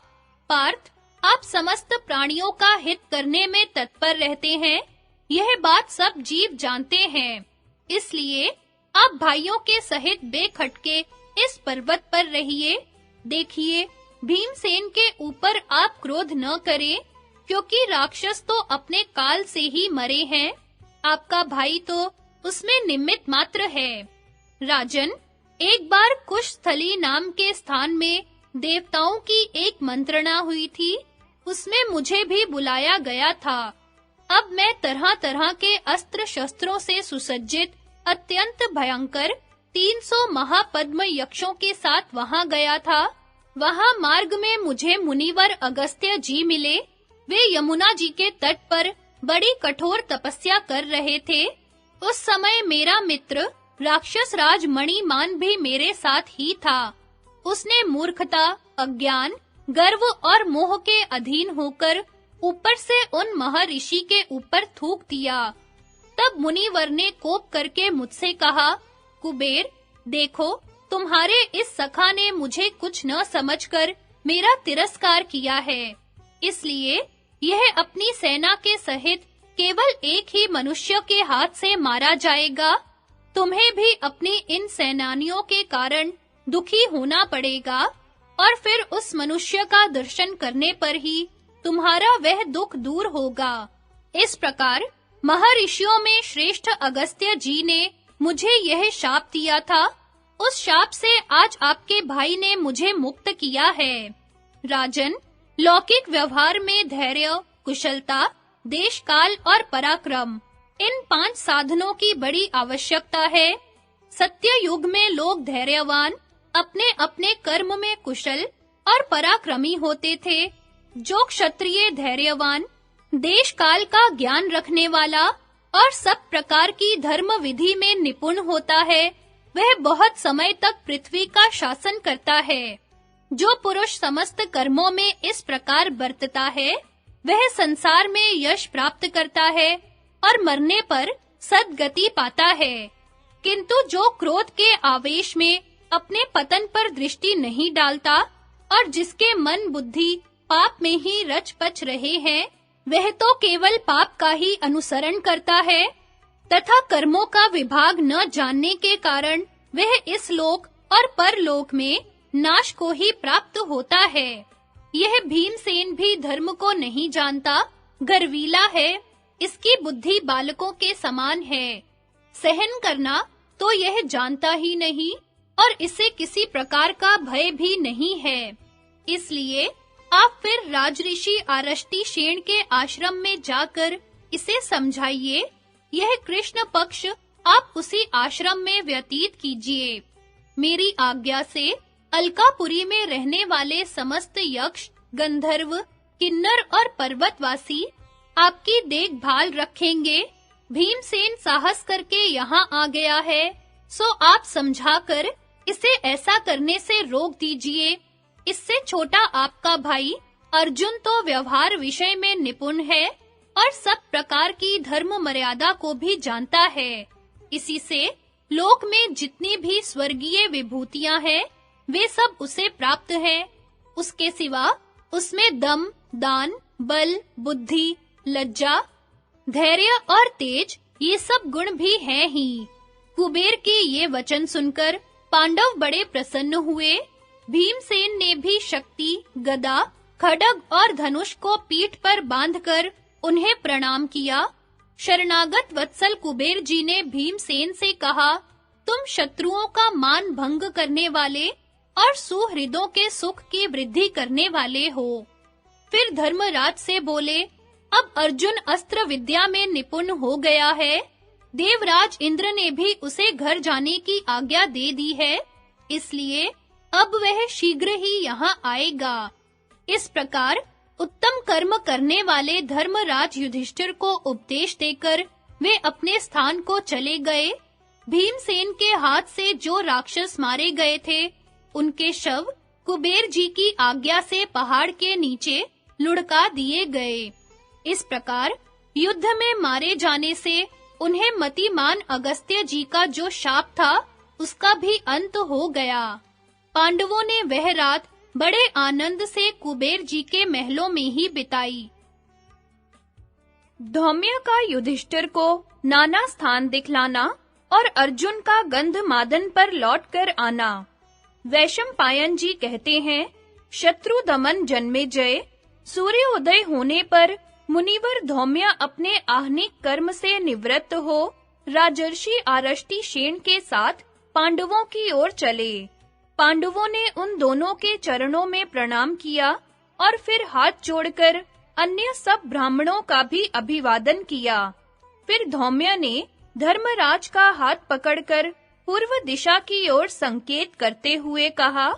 पार्थ, आप समस्त प्राणियों का हित करने में तत्पर रहते हैं, यह बात सब जीव जानते हैं। इसलिए आप भाइयों के सहित बेखटके इस पर्वत पर रहिए। देखिए, भीमसेन के ऊपर आप क्रोध न करें, क्योंकि राक्षस तो अपने काल से ही मरे हैं। आपका भाई तो उसमें निमित्त मात्र है। राजन, एक बार कुशस्थली नाम के स्थान में देवताओं की एक मंत्रणा हुई थी। उसमें मुझे भी बुलाया गया था। अब मैं तरह-तरह के अस्त्र-शस्त्रों से सुसज्जित अत्यंत भयंकर 300 महापद्म यक्षों के साथ वहां गया था। वहां मार्ग में मुझे मुनिवर अगस्त्य जी मिले। वे यमुना जी के तट पर बड़ी कठोर तपस्या कर रहे थे। उस समय मेरा मित्र राक्षस राज मणिमान भी मेरे साथ ही था। उसने मूर्खता, अज्ञान, गर्व और मोह के अधीन होकर ऊपर से उन महर्षि के ऊपर थूक दिया। तब मुनिवर ने कोप करके मुझसे कहा, कुबेर, देखो, तुम्हारे इस सखा ने मुझे कुछ न समझकर मेरा तिरस्कार किया है। इसलिए यह अपनी सेना के सहित केवल एक ही मनुष्य के हाथ से मारा जाएगा। तुम्हें भी अपनी इन सेनानियों के कारण दुखी होना पड़ेगा और फिर उस मनुष्य का दर्शन करने पर ही तुम्हारा वह दुख दूर होगा। इस प्रकार महर्षियों में श्रेष्ठ अगस्त्य जी ने मुझे यह शाप दिया था। उस शाप से आज आपके भाई ने मुझे मुक्त किया है। राजन, लौकिक व्यवहार में धैर्य, कुशलता, देश काल और पराक्रम, इन 5 साधनों की बड़ी आवश्यकता है। सत्य युग में लोग धैर्यवान, अपने-अपने कर्म में कुशल और पराक्रमी होते थे। जो क्षत्रिय धैर्यवान, देश काल का ज्ञान रखने वाला और सब प्रकार की धर्म विधि में निपुण होता है, वह बहुत समय तक पृथ्वी का शासन करता है। जो पुरुष समस्त कर्मों में इस प्रकार बरतता है, वह संसार में यश प्राप्त करता है और मरने पर सद्गति पाता है। किंतु जो क्रोध के आवेश में अपने पतन पर दृष्टि नहीं डालता और जिसके मन बुद्धि पाप में ही रच-पच रहे हैं, वह तो केवल पाप का ही अनुसरण करता है तथा कर्मों का विभाग न जानने के कारण वह इस लोक और परलोक में नाश को ही प्राप्त होता है। यह भीमसेन भी धर्म को नहीं जानता, गर्वीला है। इसकी बुद्धि बालकों के समान है। सहन करना तो यह जानता ही नहीं और इसे किसी प्रकार का भय भी नहीं है। इसलिए आप फिर राजऋषि आरष्टि शेण के आश्रम में जाकर इसे समझाइए। यह कृष्ण पक्ष आप उसी आश्रम में व्यतीत कीजिए। मेरी आज्ञा से अलकापुरी में रहने वाले समस्त यक्ष, गंधर्व, किन्नर और पर्वतवासी आपकी देखभाल रखेंगे। भीमसेन साहस करके यहाँ आ गया है, सो आप समझाकर इसे ऐसा करने से रोक दीजिए। इससे छोटा आपका भाई अर्जुन तो व्यवहार विषय में निपुण है और सब प्रकार की धर्म मर्यादा को भी जानता है। इसी से लोक में जितनी भी स्वर्गीय विभूतियां हैं, वे सब उसे प्राप्त हैं। उसके सिवा उसमें दम, दान, बल, बुद्धि, लज्जा, धैर्य और तेज, ये सब गुण भी हैं ही। कुबेर के ये वचन सुनकर पांडव बड़े प्रसन्न हुए। भीमसेन ने भी शक्ति, गदा, खड्ग और धनुष को पीठ पर बांधकर उन्हें प्रणाम किया। शरणागत वत्सल कुबेर जी ने भीमसेन से कहा, तुम शत्रुओं का मान भंग करने वाले और सुहृदों के सुख की वृद्धि करने वाले हो। फिर धर्मराज से बोले, अब अर्जुन अस्त्र विद्या में निपुण हो गया है। देवराज इंद्र ने भी उसे घर जाने की आज्ञा दे दी है, इसलिए अब वह शीघ्र ही यहाँ आएगा। इस प्रकार उत्तम कर्म करने वाले धर्मराज युधिष्ठिर को उपदेश देकर वे अपने स्थान को चले गए। भीमसेन के हाथ से जो राक्षस मारे गए थे, उनके शव कुबेर जी की आज्ञा से पहाड़ के नीचे लुढ़का दिए गए। इस प्रकार युद्ध में मारे जाने से उन्हें मतिमान अगस्त्य जी का जो शाप था, उसका भी अंत हो गया। पांडवों ने वह रात बड़े आनंद से कुबेर जी के महलों में ही बिताई। धौम्य का युधिष्ठिर को नाना स्थान दिखलाना और अर्जुन का गंधमादन पर लौटकर आना। वैशंपायन जी कहते हैं, शत्रु दमन जन्मेजय, सूर्योदय होने पर मुनिवर धौम्य अपने आहनिक कर्म से निवृत्त हो राजर्षि आरष्टि शेन के साथ पांडवों की ओर चले। पांडवों ने उन दोनों के चरणों में प्रणाम किया और फिर हाथ जोड़कर अन्य सब ब्राह्मणों का भी अभिवादन किया। फिर धौम्य ने धर्मराज का हाथ पकड़कर पूर्व दिशा की ओर संकेत करते हुए कहा,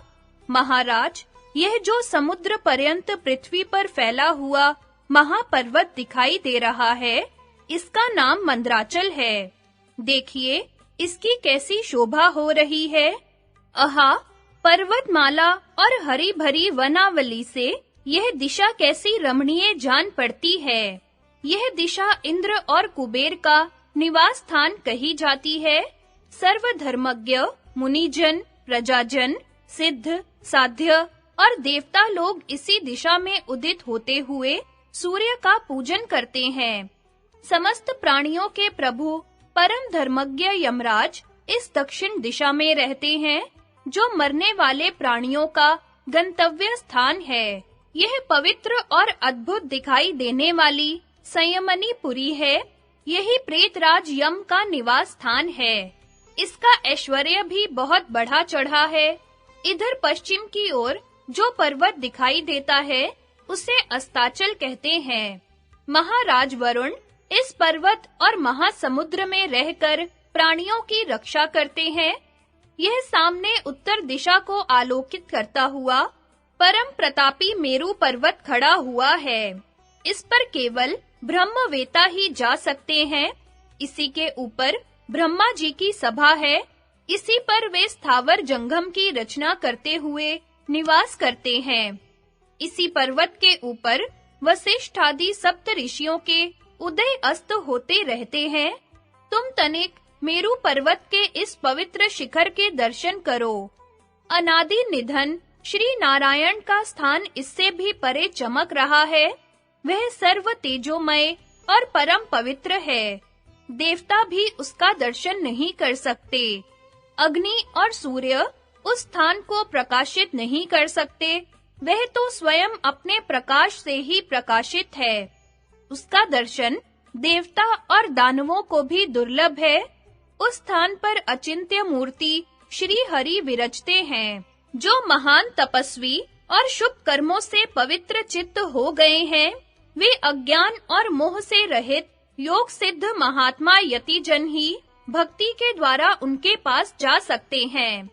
महाराज, यह जो समुद्र पर्यंत पृथ्वी पर फैला हुआ महापर्वत दिखाई दे रहा है, इसका नाम मंदराचल है। देखिए, इसकी कैसी शोभा हो रही है। आहा, पर्वतमाला और हरी भरी वनावली से यह दिशा कैसी रमणीय जान पड़ती है। यह दिशा इंद्र और कुबेर का निवास स्थान कही जाती है। सर्वधर्मज्ञ, मुनिजन, प्रजाजन, सिद्ध, साध्य और देवता लोग इसी दिशा में उदित होते हुए सूर्य का पूजन करते हैं। समस्त प्राणियों के प्रभु परम धर्मज्ञ यमराज इस दक्षिण दिशा में रहते हैं, जो मरने वाले प्राणियों का गंतव्य स्थान है। यह पवित्र और अद्भुत दिखाई देने वाली संयमनी पुरी है। यही प्रेतराज यम का निवास स्थान है। इसका ऐश्वर्य भी बहुत बढ़ा चढ़ा है। इधर पश्चिम की ओर जो पर्वत दिखाई देता है, उसे अस्ताचल कहते हैं। महाराज वरुण इस पर्वत और महासमुद्र में रहकर प्राणियों की रक्षा करते हैं। यह सामने उत्तर दिशा को आलोकित करता हुआ परम प्रतापी मेरु पर्वत खड़ा हुआ है। इस पर केवल ब्रह्मवेता ही जा सकते हैं। इसी के ऊपर ब्रह्मा जी की सभा है। इसी पर वे स्थावर जंगम की रचना करते हुए निवास करते हैं। इसी पर्वत के ऊपर वशिष्ठ आदि सप्त ऋषियों के उदय अस्त होते रहते हैं। तुम तनिक मेरु पर्वत के इस पवित्र शिखर के दर्शन करो। अनादि निधन श्री नारायण का स्थान इससे भी परे चमक रहा है। वह सर्व तेजोमय और परम पवित्र है। देवता भी उसका दर्शन नहीं कर सकते। अग्नि और सूर्य उस स्थान को प्रकाशित नहीं कर सकते। वह तो स्वयं अपने प्रकाश से ही प्रकाशित है। उसका दर्शन देवता और दानवों को भी दुर्लभ है। उस स्थान पर अचिंत्य मूर्ति श्री हरि विराजते हैं, जो महान तपस्वी और शुभ कर्मों से पवित्र चित्त हो गए हैं। वे अज्ञान और मोह से रहित योग सिद्ध महात्मा यतिजन ही भक्ति के द्वारा उनके पास जा सकते हैं।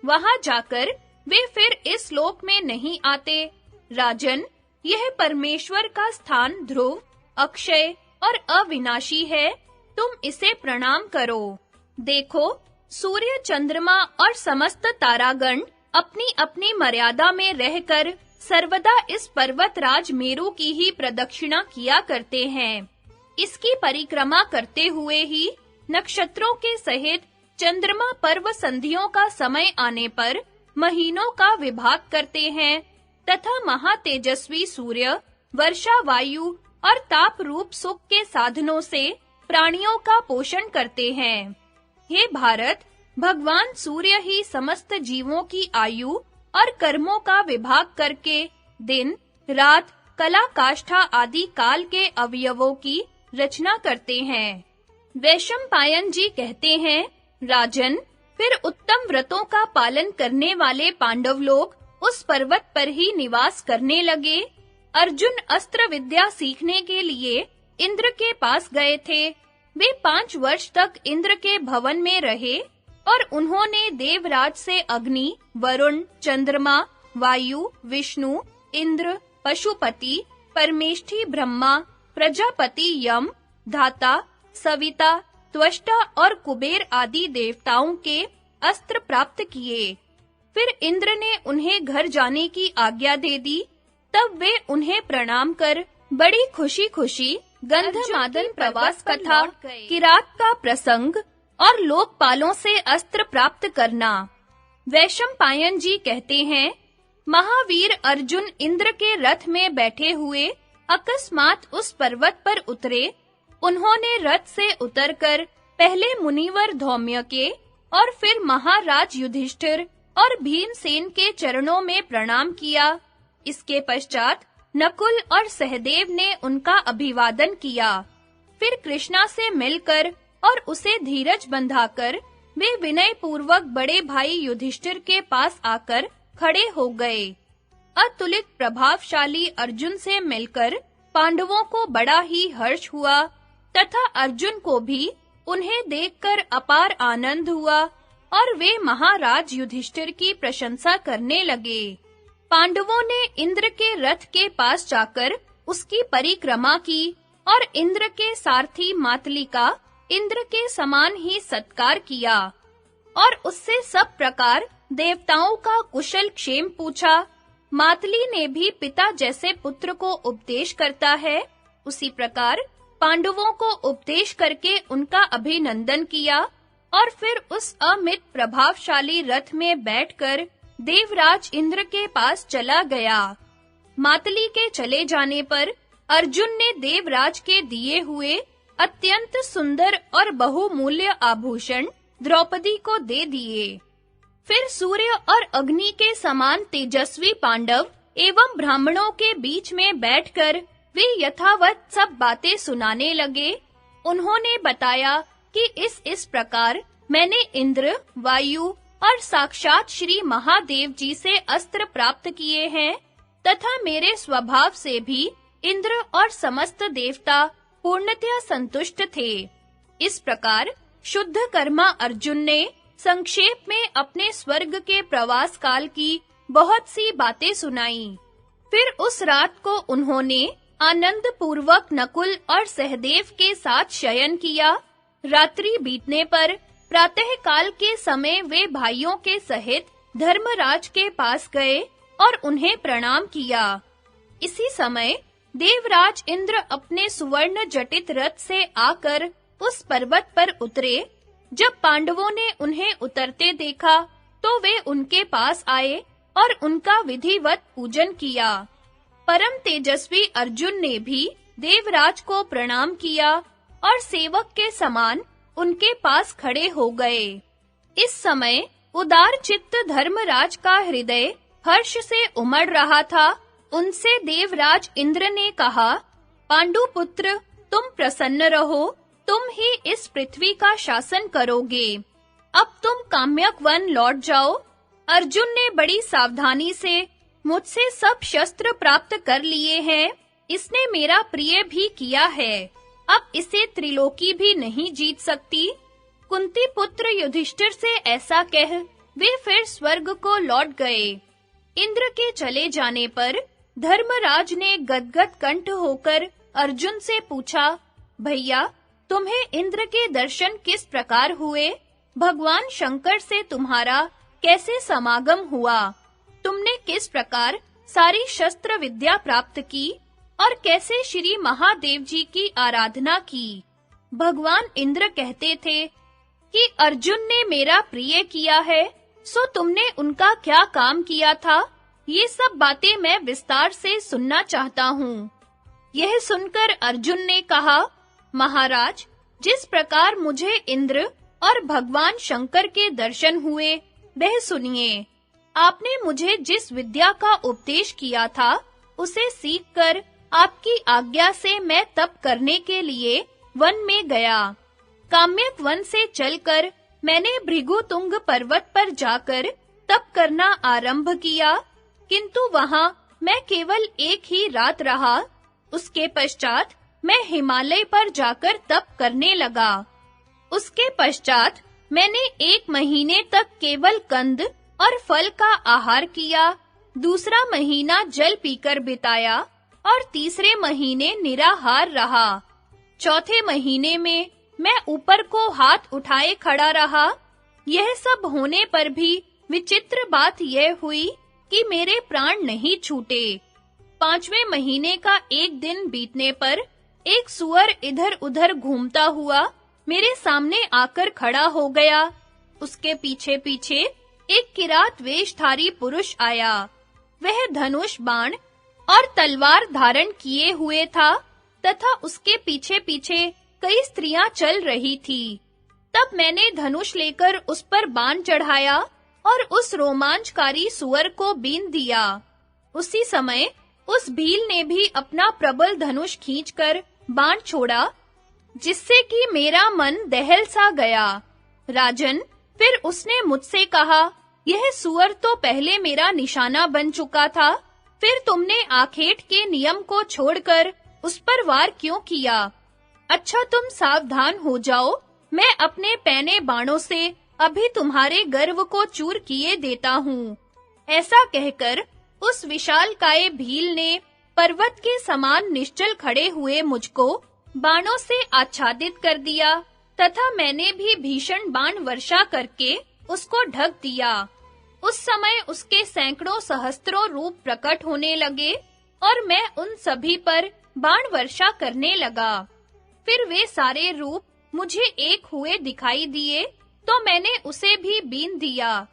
वहां जाकर वे फिर इस लोक में नहीं आते। राजन, यह परमेश्वर का स्थान ध्रुव, अक्षय और अविनाशी है। तुम इसे प्रणाम करो। देखो, सूर्य, चंद्रमा और समस्त तारागण अपनी-अपनी मर्यादा में रहकर सर्वदा इस पर्वतराज मेरु की ही प्रदक्षिणा किया करते हैं। इसकी परिक्रमा करते हुए ही नक्षत्रों के सहित चंद्रमा पर्व संधियों का समय आने पर महीनों का विभाग करते हैं तथा महातेजस्वी सूर्य, वर्षा वायु और ताप रूप सुख के साधनों से प्राणियों का पोषण करते हैं। हे भारत, भगवान सूर्य ही समस्त जीवों की आयु और कर्मों का विभाग करके दिन, रात, कला, काष्ठा आदि काल के अवयवों की रचना करते हैं। वैशंपायन जी कहते हैं, राजन, फिर उत्तम व्रतों का पालन करने वाले पांडव लोग उस पर्वत पर ही निवास करने लगे। अर्जुन अस्त्र विद्या सीखने के लिए इंद्र के पास गए थे। वे 5 वर्ष तक इंद्र के भवन में रहे और उन्होंने देवराज से अग्नि, वरुण, चंद्रमा, वायु, विष्णु, इंद्र, पशुपति, परमेष्ठी ब्रह्मा, प्रजापति यम, धाता, सविता, त्वष्टा और कुबेर आदि देवताओं के अस्त्र प्राप्त किए। फिर इंद्र ने उन्हें घर जाने की आज्ञा दे दी। तब वे उन्हें प्रणाम कर बड़ी खुशी-खुशी गंधमादन प्रवास कथा, किरात का प्रसंग और लोकपालों से अस्त्र प्राप्त करना। वैशंपायन जी कहते हैं, महावीर अर्जुन इंद्र के रथ में बैठे हुए अकस्मात उस पर्वत पर उतरे। उन्होंने रथ से उतरकर पहले मुनिवर धौम्य के और फिर महाराज युधिष्ठिर और भीमसेन के चरणों में प्रणाम किया। इसके पश्चात नकुल और सहदेव ने उनका अभिवादन किया। फिर कृष्णा से मिलकर और उसे धीरज बंधाकर वे विनय पूर्वक बड़े भाई युधिष्ठिर के पास आकर खड़े हो गए। अतुलित प्रभावशाली अर्जुन से मिलकर पांडवों को बड़ा ही हर्ष हुआ तथा अर्जुन को भी उन्हें देखकर अपार आनंद हुआ और वे महाराज युधिष्ठिर की प्रशंसा करने लगे। पांडवों ने इंद्र के रथ के पास जाकर उसकी परिक्रमा की और इंद्र के सारथी मातली का इंद्र के समान ही सत्कार किया और उससे सब प्रकार देवताओं का कुशल क्षेम पूछा। मातली ने भी पिता जैसे पुत्र को उपदेश करता है, उसी प्रकार पांडवों को उपदेश करके उनका अभिनंदन किया और फिर उस अमित प्रभावशाली रथ में बैठकर देवराज इंद्र के पास चला गया। मातली के चले जाने पर अर्जुन ने देवराज के दिए हुए अत्यंत सुंदर और बहुमूल्य आभूषण द्रौपदी को दे दिए। फिर सूर्य और अग्नि के समान तेजस्वी पांडव एवं ब्राह्मणों के बीच में बैठकर वे यथावत सब बातें सुनाने लगे। उन्होंने बताया कि इस प्रकार मैंने इंद्र, वायु और साक्षात श्री महादेव जी से अस्त्र प्राप्त किए हैं तथा मेरे स्वभाव से भी इंद्र और समस्त देवता पूर्णतया संतुष्ट थे। इस प्रकार शुद्ध कर्मा अर्जुन ने संक्षेप में अपने स्वर्ग के प्रवास काल की बहुत सी बातें सुनाई। फिर उस रात को उन्होंने आनंद पूर्वक नकुल और सहदेव के साथ शयन किया। रात्रि बीतने पर प्रातः काल के समय वे भाइयों के सहित धर्मराज के पास गए और उन्हें प्रणाम किया। इसी समय देवराज इंद्र अपने सुवर्ण जटित रथ से आकर उस पर्वत पर उतरे। जब पांडवों ने उन्हें उतरते देखा तो वे उनके पास आए और उनका विधिवत पूजन किया। परम तेजस्वी अर्जुन ने भी देवराज को प्रणाम किया और सेवक के समान उनके पास खड़े हो गए। इस समय उदार चित्त धर्मराज का हृदय हर्ष से उमड़ रहा था। उनसे देवराज इंद्र ने कहा, पांडुपुत्र, तुम प्रसन्न रहो, तुम ही इस पृथ्वी का शासन करोगे। अब तुम काम्यक वन लौट जाओ। अर्जुन ने बड़ी सावधानी से मुझसे सब शस्त्र प्राप्त कर लिए हैं। इसने मेरा प्रिय भी किया है। अब इसे त्रिलोकी भी नहीं जीत सकती। कुंती पुत्र युधिष्ठिर से ऐसा कह वे फिर स्वर्ग को लौट गए। इंद्र के चले जाने पर धर्मराज ने गदगद कंठ होकर अर्जुन से पूछा, भैया, तुम्हें इंद्र के दर्शन किस प्रकार हुए? भगवान शंकर से तुम्हारा कैसे समागम हुआ? तुमने किस प्रकार सारी शस्त्र विद्या प्राप्त की और कैसे श्री महादेव जी की आराधना की? भगवान इंद्र कहते थे कि अर्जुन ने मेरा प्रिय किया है, सो तुमने उनका क्या काम किया था? ये सब बातें मैं विस्तार से सुनना चाहता हूँ। यह सुनकर अर्जुन ने कहा, महाराज, जिस प्रकार मुझे इंद्र और भगवान शंकर के दर्शन हुए, वह सुनिए। आपने मुझे जिस विद्या का उपदेश किया था, उसे सीखकर आपकी आज्ञा से मैं तप करने के लिए वन में गया। काम्यक वन से चलकर मैंने भृगुतुंग पर्वत पर जाकर तप करना आरंभ किया, किंतु वहां मैं केवल एक ही रात रहा। उसके पश्चात मैं हिमालय पर जाकर तप करने लगा। उसके पश्चात मैंने 1 महीने तक केवल कंद और फल का आहार किया, दूसरा महीना जल पीकर बिताया और तीसरे महीने निराहार रहा। चौथे महीने में मैं ऊपर को हाथ उठाए खड़ा रहा। यह सब होने पर भी विचित्र बात यह हुई कि मेरे प्राण नहीं छूटे। 5वें महीने का एक दिन बीतने पर एक सूअर इधर-उधर घूमता हुआ मेरे सामने आकर खड़ा हो गया। उसके पीछे-पीछे एक किरात वेशधारी पुरुष आया। वह धनुष, बाण और तलवार धारण किए हुए था तथा उसके पीछे-पीछे कई स्त्रियां चल रही थी। तब मैंने धनुष लेकर उस पर बाण चढ़ाया और उस रोमांचकारी सूअर को बीन दिया। उसी समय उस भील ने भी अपना प्रबल धनुष खींचकर बाण छोड़ा, जिससे कि मेरा मन दहल सा गया। राजन, फिर उसने मुझसे कहा, यह सूअर तो पहले मेरा निशाना बन चुका था, फिर तुमने आखेट के नियम को छोड़कर उस पर वार क्यों किया? अच्छा, तुम सावधान हो जाओ, मैं अपने पैने बाणों से अभी तुम्हारे गर्व को चूर किए देता हूँ। ऐसा कहकर उस विशालकाय भील ने पर्वत के समान निश्चल खड़े हुए मुझको बाणों से आच्छादित कर दिया तथा मैंने भी भीषण बाण वर्षा करके उसको ढक दिया। उस समय उसके सैकड़ों सहस्त्रों रूप प्रकट होने लगे और मैं उन सभी पर बाण वर्षा करने लगा। फिर वे सारे रूप मुझे एक हुए दिखाई दिए, तो मैंने उसे भी बीन दिया।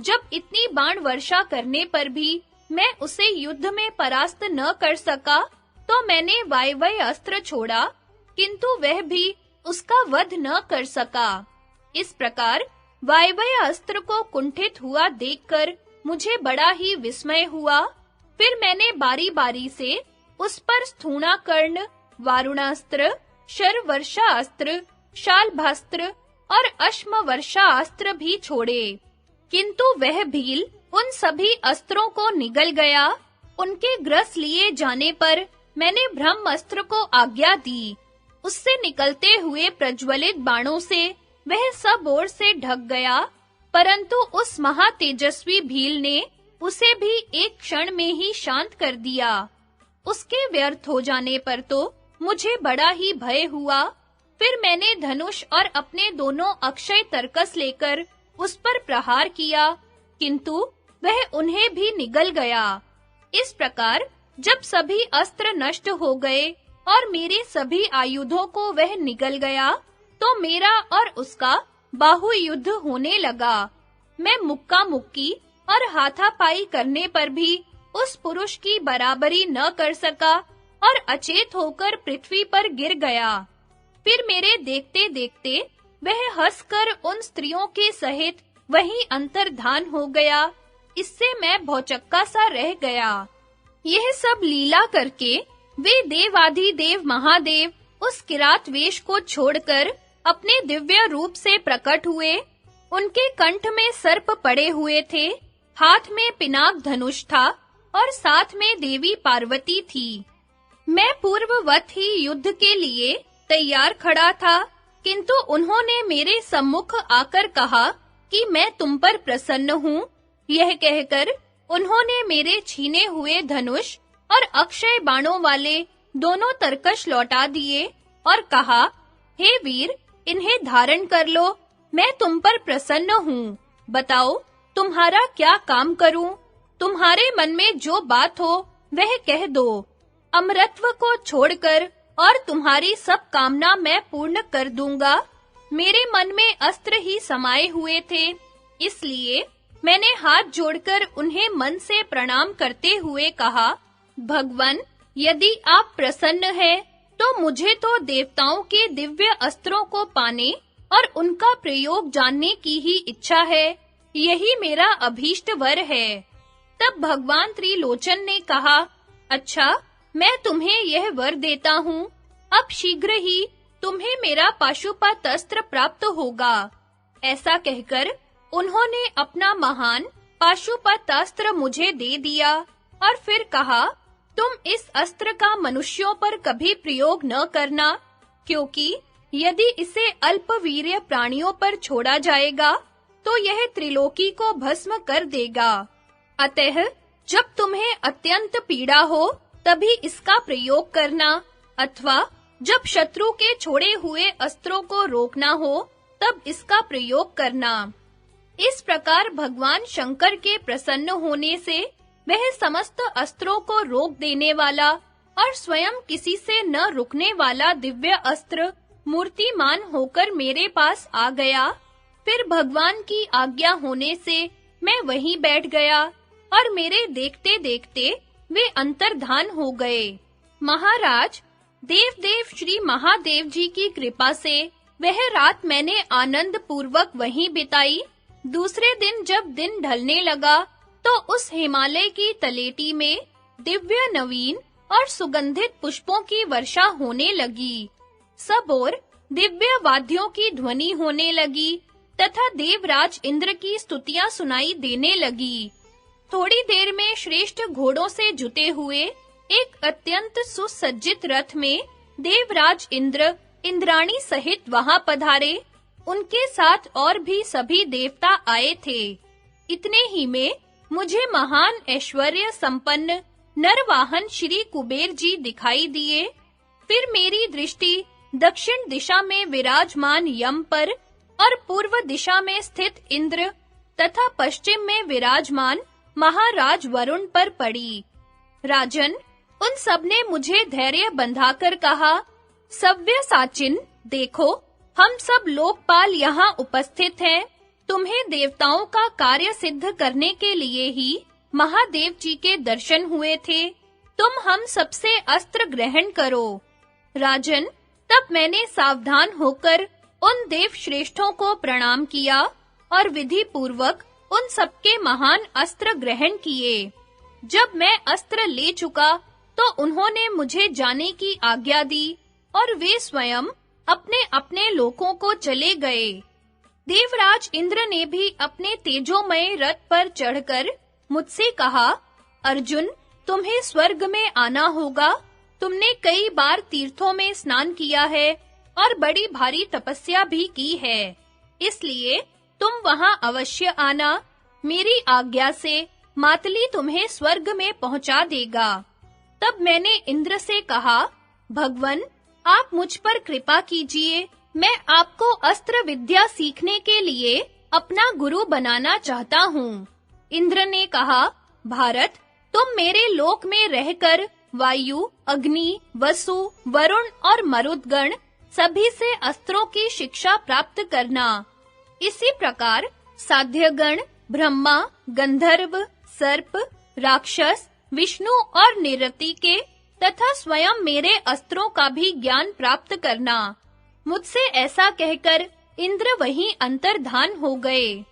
जब इतनी बाण वर्षा करने पर भी मैं उसे युद्ध में परास्त न कर सका, तो मैंने वायव्य अस्त्र छोड़ा, किंतु वह भी उसका वध न कर सका। इस प्रकार वायव्य अस्त्र को कुंठित हुआ देखकर मुझे बड़ा ही विस्मय हुआ। फिर मैंने बारी-बारी से उस पर स्थूणाकर्ण, वारुणास्त्र, शरवर्षा अस्त्र, शाल्भास्त्र और अश्मवर्षा अस्त्र भी छोड़े, किंतु वह भील उन सभी अस्त्रों को निगल गया। उनके ग्रस लिए जाने पर मैंने ब्रह्मास्त्र को आज्ञा दी। उससे निकलते हुए प्रज्वलित बाणों से वह सब ओर से ढक गया, परंतु उस महातेजस्वी भील ने उसे भी एक क्षण में ही शांत कर दिया। उसके व्यर्थ हो जाने पर तो मुझे बड़ा ही भय हुआ। फिर मैंने धनुष और अपने दोनों अक्षय तरकस लेकर उस पर प्रहार किया, किंतु वह उन्हें भी निगल गया। इस प्रकार जब सभी अस्त्र नष्ट हो गए और मेरे सभी आयुधों को वह निगल गया, तो मेरा और उसका बाहु युद्ध होने लगा। मैं मुक्का मुक्की और हाथापाई करने पर भी उस पुरुष की बराबरी न कर सका और अचेत होकर पृथ्वी पर गिर गया। फिर मेरे देखते-देखते वह हंसकर उन स्त्रियों के सहित वहीं अंतर्धान हो गया। इससे मैं भौचक्का सा रह गया। यह सब लीला करके वे देवाधिदेव महादेव उस किरात वेश को छोड़कर अपने दिव्य रूप से प्रकट हुए। उनके कंठ में सर्प पड़े हुए थे, हाथ में पिनाक धनुष था और साथ में देवी पार्वती थी। मैं पूर्ववत ही युद्ध के लिए तैयार खड़ा था, किंतु उन्होंने मेरे सम्मुख आकर कहा कि मैं तुम पर प्रसन्न हूँ। यह कहकर उन्होंने मेरे छीने हुए धनुष और अक्षय बाणों वाले दोनों तरकश लौटा दिए और कहा, हे वीर, इन्हें धारण कर लो, मैं तुम पर प्रसन्न हूँ। बताओ, तुम्हारा क्या काम करूँ? तुम्हारे मन में जो बात हो वह कह दो। अमरत्व को छोड़कर और तुम्हारी सब कामना मैं पूर्ण कर दूंगा। मेरे मन में अस्त्र ही समाये हुए थे, इसलिए मैंने हाथ जोड़कर उन्हें मन से प्रणाम करते हुए कहा, भगवन, यदि आप प्रसन्न हैं, तो मुझे तो देवताओं के दिव्य अस्त्रों को पाने और उनका प्रयोग जानने की ही इच्छा है। यही मेरा अभीष्ट वर है। तब भगवान त्रिलोचन ने कहा, अच्छा, मैं तुम्हें यह वर देता हूँ। अब शीघ्र ही तुम्हें मेरा पाशुपत अस्त्र प्राप्त होगा। ऐसा कहकर उन्होंने अपना महान पाशुपत अस्त्र मुझे दे दिया। और फिर कहा, तुम इस अस्त्र का मनुष्यों पर कभी प्रयोग न करना, क्योंकि यदि इसे अल्पवीर्य प्राणियों पर छोड़ा जाएगा तो यह त्रिलोकी को भस्म कर देगा। अतः जब तुम्हें अत्यंत पीड़ा हो तभी इसका प्रयोग करना, अथवा जब शत्रु के छोड़े हुए अस्त्रों को रोकना हो तब इसका प्रयोग करना। इस प्रकार भगवान शंकर के प्रसन्न होने से वह समस्त अस्त्रों को रोक देने वाला और स्वयं किसी से न रुकने वाला दिव्य अस्त्र मूर्तिमान होकर मेरे पास आ गया। फिर भगवान की आज्ञा होने से मैं वहीं बैठ गया और मेरे देखते-देखते वे अंतर्धान हो गए। महाराज, देव श्री महादेव जी की कृपा से वह रात मैंने आनंद पूर्वक वहीं बिताई। दूसरे दिन जब दिन ढलने लगा तो उस हिमालय की तलेटी में दिव्य नवीन और सुगंधित पुष्पों की वर्षा होने लगी। सब ओर दिव्य वाद्यों की ध्वनि होने लगी तथा देवराज इंद्र की स्तुतियां सुनाई देने लगी। थोड़ी देर में श्रेष्ठ घोड़ों से जुते हुए एक अत्यंत सुसज्जित रथ में देवराज इंद्र इंद्राणी सहित वहां पधारे। उनके साथ और भी सभी देवता आए थे। इतने ही में मुझे महान ऐश्वर्य संपन्न नरवाहन श्री कुबेर जी दिखाई दिए। फिर मेरी दृष्टि दक्षिण दिशा में विराजमान यम पर और पूर्व दिशा में स्थित इंद्र तथा पश्चिम में विराजमान महाराज वरुण पर पड़ी। राजन, उन सब ने मुझे धैर्य बंधाकर कहा, सव्यसाचिन, देखो, हम सब लोकपाल यहाँ उपस्थित हैं। तुम्हें देवताओं का कार्य सिद्ध करने के लिए ही महादेव जी के दर्शन हुए थे। तुम हम सबसे अस्त्र ग्रहण करो। राजन, तब मैंने सावधान होकर उन देव श्रेष्ठों को प्रणाम किया और विधि पूर्वक उन सबके महान अस्त्र ग्रहण किए। जब मैं अस्त्र ले चुका तो उन्होंने मुझे जाने की आज्ञा दी और वे स्वयं अपने-अपने लोकों को चले गए। देवराज इंद्र ने भी अपने तेजोमय रथ पर चढ़कर मुझसे कहा, अर्जुन, तुम्हें स्वर्ग में आना होगा। तुमने कई बार तीर्थों में स्नान किया है और बड़ी भारी तपस्या भी की है, इसलिए तुम वहां अवश्य आना। मेरी आज्ञा से मातली तुम्हें स्वर्ग में पहुंचा देगा। तब मैंने इंद्र से कहा, भगवन, आप मुझ पर कृपा कीजिए। मैं आपको अस्त्र विद्या सीखने के लिए अपना गुरु बनाना चाहता हूँ। इंद्र ने कहा, भारत, तुम मेरे लोक में रहकर वायु, अग्नि, वसु, वरुण और मरुदगण सभी से अस्त्रों की शिक्षा प्राप्त करना। इसी प्रकार साध्यगण, ब्रह्मा, गंधर्व, सर्प, राक्षस, विष्णु और निरति के तथा स्वयं मेरे अस्त्रों का भी ज्ञान प्राप्त करना। मुझसे ऐसा कहकर इंद्र वहीं अंतर्धान हो गए।